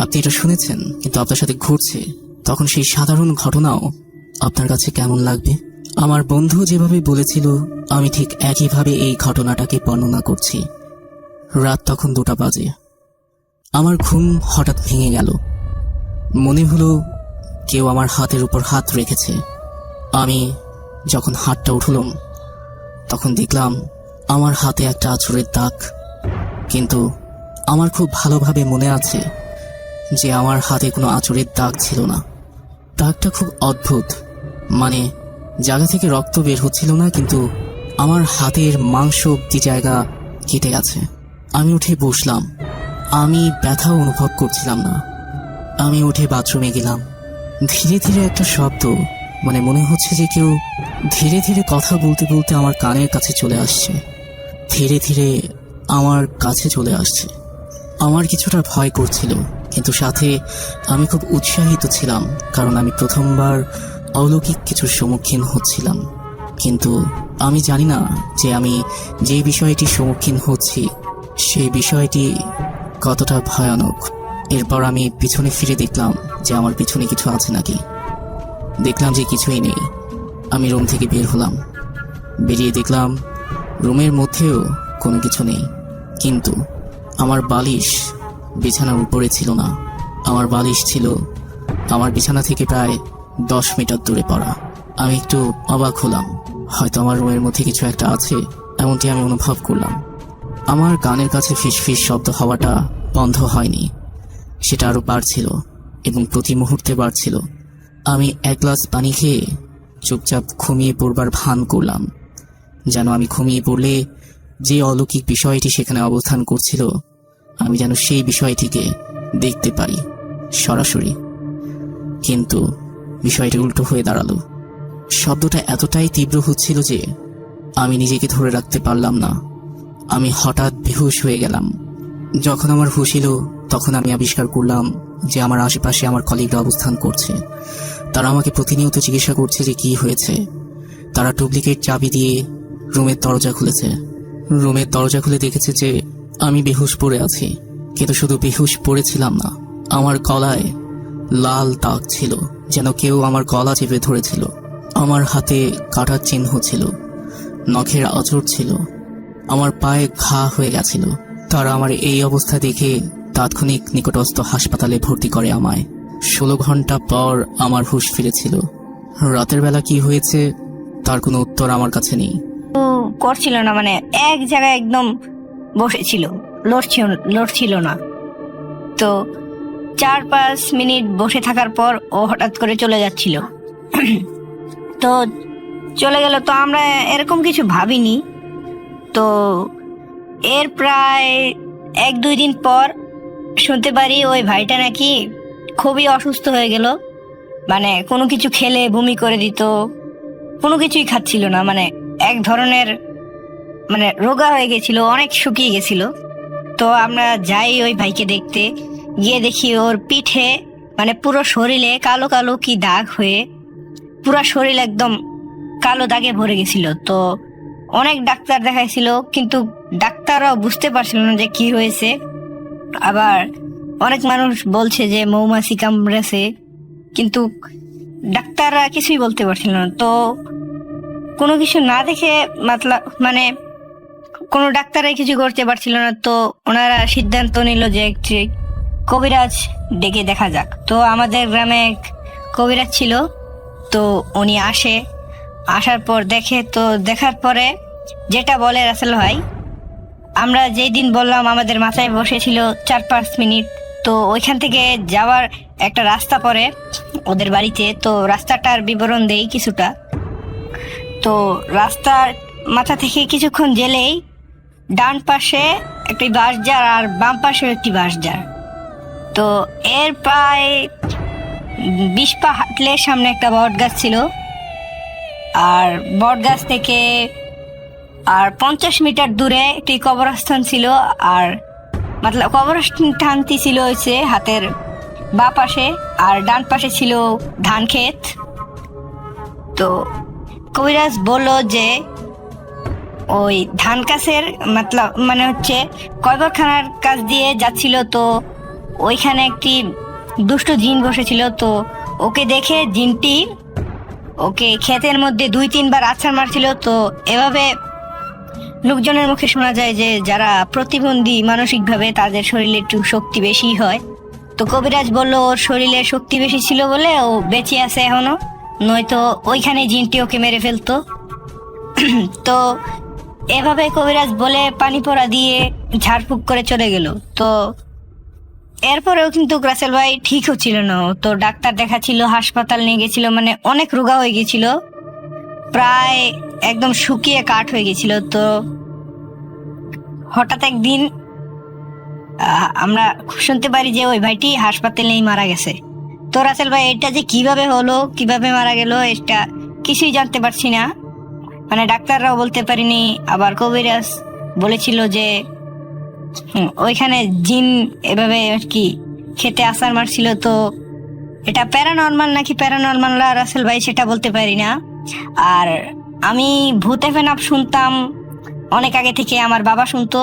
Speaker 4: আপনি এটা শুনেছেন কিন্তু আপনার সাথে ঘটছে, তখন সেই সাধারণ ঘটনাও আপনার কাছে কেমন লাগবে? আমার বন্ধু যেভাবে বলেছিল আমি ঠিক একইভাবে এই ঘটনাটাকে বর্ণনা করছি। রাত তখন 2টা বাজে। আমার ঘুম হঠাৎ ভেঙে গেল। মনে হলো কেউ আমার হাতের উপর হাত রেখেছে। আমি যখন হাতটা উঠলাম তখন দেখলাম আমার হাতে একটা আঁচড়ের দাগ। কিন্তু আমার খুব ভালোভাবে মনে আছে যে আমার হাতে কোনো আঁচড়ের দাগ ছিল না। দাগটা খুব অদ্ভুত, মানে জায়গা থেকে রক্ত বের হচ্ছিল না, কিন্তু আমার হাতের মাংস অব্দি জায়গা কেটে গেছে। আমি উঠে বসলাম। আমি ব্যথা অনুভব করছিলাম না। আমি উঠে বাথরুমে গেলাম। ধীরে ধীরে একটা শব্দ, মানে মনে হচ্ছে যে কেউ ধীরে ধীরে কথা বলতে বলতে আমার কানের কাছে চলে আসছে। ধীরে ধীরে আমার কাছে চলে আসছে। আমার কিছুটা ভয় করছিল, কিন্তু সাথে আমি খুব উৎসাহিত ছিলাম, কারণ আমি প্রথমবার অলৌকিক কিছুর সম্মুখীন হচ্ছিলাম। কিন্তু আমি জানি না যে আমি যে বিষয়টির সম্মুখীন হচ্ছি সেই বিষয়টি কতটা ভয়ানক। এরপর আমি পিছনে ফিরে দেখলাম যে আমার পিছনে কিছু আছে নাকি। দেখলাম যে কিছুই নেই। আমি রুম থেকে বের হলাম। বেরিয়ে দেখলাম রুমের মধ্যেও কোনো কিছু নেই, কিন্তু আমার বালিশ বিছানার উপরে ছিল না। আমার বালিশ ছিল আমার বিছানা থেকে প্রায় 10 মিটার দূরে পড়া। আমি একটু অবাক হলাম, হয়তো আমার রুমের মধ্যে কিছু একটা আছে, এমনটি আমি অনুভব করলাম। আমার কানের কাছে ফিসফিস শব্দ হওয়াটা বন্ধ হয়নি, সেটা আরো বাড়ছিল এবং প্রতি মুহূর্তে বাড়ছিল। আমি 1 গ্লাস পানি খেয়ে চুপচাপ ঘুমিয়ে পড়বার ভান করলাম, যেন আমি ঘুমিয়ে পড়লে যে অলৌকিক বিষয়টি সেখানে অবস্থান করছিল আমি যেন সেই বিষয়টিকে দেখতে পারি সরাসরি। কিন্তু বিষয়টি উল্টো হয়ে দাঁড়ালো। শব্দটা এতটাই তীব্র হচ্ছিল যে আমি নিজেকে ধরে রাখতে পারলাম না। আমি হঠাৎ বেহুশ হয়ে গেলাম। যখন আমার হুঁশ এলো তখন আমি আবিষ্কার করলাম যে আমার আশেপাশে আমার কলিগরা অবস্থান করছে। তারা আমাকে প্রতিনিয়ত জিজ্ঞাসা করছে যে কি হয়েছে। তারা ডুপ্লিকেট চাবি দিয়ে রুমের দরজা খুলেছে। রুমের দরজা খুলে দেখেছে যে আমি বেহুশ পড়ে আছি। কিন্তু শুধু বেহুশ পড়েছিলাম না, আমার গলায় লাল দাগ ছিল, যেন কেউ আমার গলা চেপে ধরেছিল। আমার হাতে কাটার চিহ্ন ছিল, নখের আঁচড় ছিল, আমার পায়ে ঘা হয়ে গেছিল। তারা আমার এই অবস্থা দেখে তাৎক্ষণিক নিকটস্থ হাসপাতালে ভর্তি করে আমায়। 16 ঘন্টা পর আমার হুঁশ ফিরেছিল। রাতের বেলা কি হয়েছে তার কোনো উত্তর আমার কাছে নেই।
Speaker 5: করছিল না, মানে এক জায়গায় একদম বসেছিল, লড়ছিল না। তো 4-5 মিনিট বসে থাকার পর ও হঠাৎ করে চলে যাচ্ছিল। তো চলে গেল। তো আমরা এরকম কিছু ভাবিনি। তো এর প্রায় 1-2 দিন পর শুনতে পারি ওই ভাইটা নাকি খুবই অসুস্থ হয়ে গেল। মানে কোনো কিছু খেলে বমি করে দিত, কোনো কিছুই খাচ্ছিল না, মানে এক ধরনের মানে রোগা হয়ে গেছিল, অনেক শুকিয়ে গেছিল। তো আমরা যাই ওই ভাইকে দেখতে, গিয়ে দেখি ওর পিঠে মানে পুরো শরীরে কালো কালো কি দাগ হয়ে পুরো শরীর একদম কালো দাগে ভরে গেছিল। তো অনেক ডাক্তার দেখাইছিল, কিন্তু ডাক্তাররাও বুঝতে পারছিল না যে কি হয়েছে। আবার অনেক মানুষ বলছে যে মৌমাছি কামড়েছে, কিন্তু ডাক্তাররা কিছুই বলতে পারছিল না। তো কোনো কিছু না দেখে মানে কোনো ডাক্তাররাই কিছু করতে পারছিল না। তো ওনারা সিদ্ধান্ত নিল যে একটি কবিরাজ ডেকে দেখা যাক। তো আমাদের গ্রামে এক কবিরাজ ছিল, তো উনি আসার পর দেখে। তো দেখার পরে যেটা বলে রাসেল ভাই, আমরা যেই দিন বললাম আমাদের মাথায় বসেছিল 4-5 মিনিট। তো ওইখান থেকে যাওয়ার একটা রাস্তা পড়ে ওদের বাড়িতে। তো রাস্তাটার বিবরণ দেই কিছুটা। তো রাস্তার মাথা থেকে কিছুক্ষণ গেলেই ডান পাশে একটি বাঁশঝাড় আর বাম পাশে একটি বাঁশঝাড়। তো এর প্রায় 20 পা হাঁটলে সামনে একটা বট গাছ ছিল, আর বট গাছ থেকে আর 50 মিটার দূরে একটি কবরস্থান ছিল। আর কবরস্থানটি ছিল হচ্ছে হাতের বাঁ পাশে, আর ডান পাশে ছিল ধান ক্ষেত। তো কবিরাজ বলল যে ওই ধান গাছের মানে হচ্ছে কবরখানার কাছ দিয়ে যাচ্ছিল। তো ওইখানে একটি দুষ্ট জিন বসেছিল। তো ওকে দেখে জিনটি ওকে ক্ষেতের মধ্যে 2-3 বার আছাড় মারছিল। তো এভাবে লোকজনের মুখে শোনা যায় যে যারা প্রতিবন্ধী মানসিকভাবে তাদের শরীরে একটু শক্তি বেশি হয়। তো কবিরাজ বলল ওর শরীরে শক্তি বেশি ছিল বলে ও বেঁচে আছে এখনো, নয়তো ওইখানে জিনটি ওকে মেরে ফেলতো। তো এভাবে কবিরাজ বলে পানি পড়া দিয়ে ঝাড়ফুঁক করে চলে গেল। তো এরপরেও কিন্তু রাসেল ভাই ঠিক হচ্ছিল না। তো ডাক্তার দেখাচ্ছিল, হাসপাতাল নিয়ে গেছিল, মানে অনেক রোগা হয়ে গেছিল, প্রায় একদম শুকিয়ে কাঠ হয়ে গেছিল। তো হঠাৎ একদিন আমরা শুনতে পারি যে ওই ভাইটি হাসপাতালেই মারা গেছে। তো রাসেল ভাই এটা যে কিভাবে হলো, কিভাবে মারা গেল, এটা কিছুই জানতে পারছি না, মানে ডাক্তাররাও বলতে পারিনি। আবার কবিরাজ বলেছিল যে ওইখানে জিন এভাবে আর কি খেতে আছাড় মারছিল। তো এটা প্যারানর্মাল নাকি প্যারানর্মাল রাসেল ভাই সেটা বলতে পারি না। আর আমি ভূত এফএনএফ শুনতাম অনেক আগে থেকে, আমার বাবা শুনতো,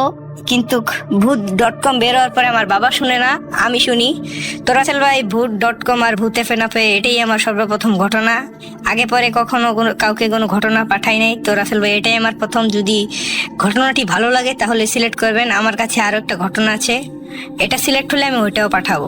Speaker 5: কিন্তু ভূত.com বের হওয়ার পরে আমার বাবা শুনে না, আমি শুনি। তো রাসেল ভাই ভূত.com আর ভূত এফএনএফে এটাই আমার সর্বপ্রথম ঘটনা। আগে পরে কখনো কাউকে কোনো ঘটনা পাঠাই নাই। তো রাসেল ভাই এটাই আমার প্রথম। যদি ঘটনাটি ভালো লাগে তাহলে সিলেক্ট করবেন। আমার কাছে আরো একটা ঘটনা আছে, এটা সিলেক্ট হলে আমি ওইটাও পাঠাবো।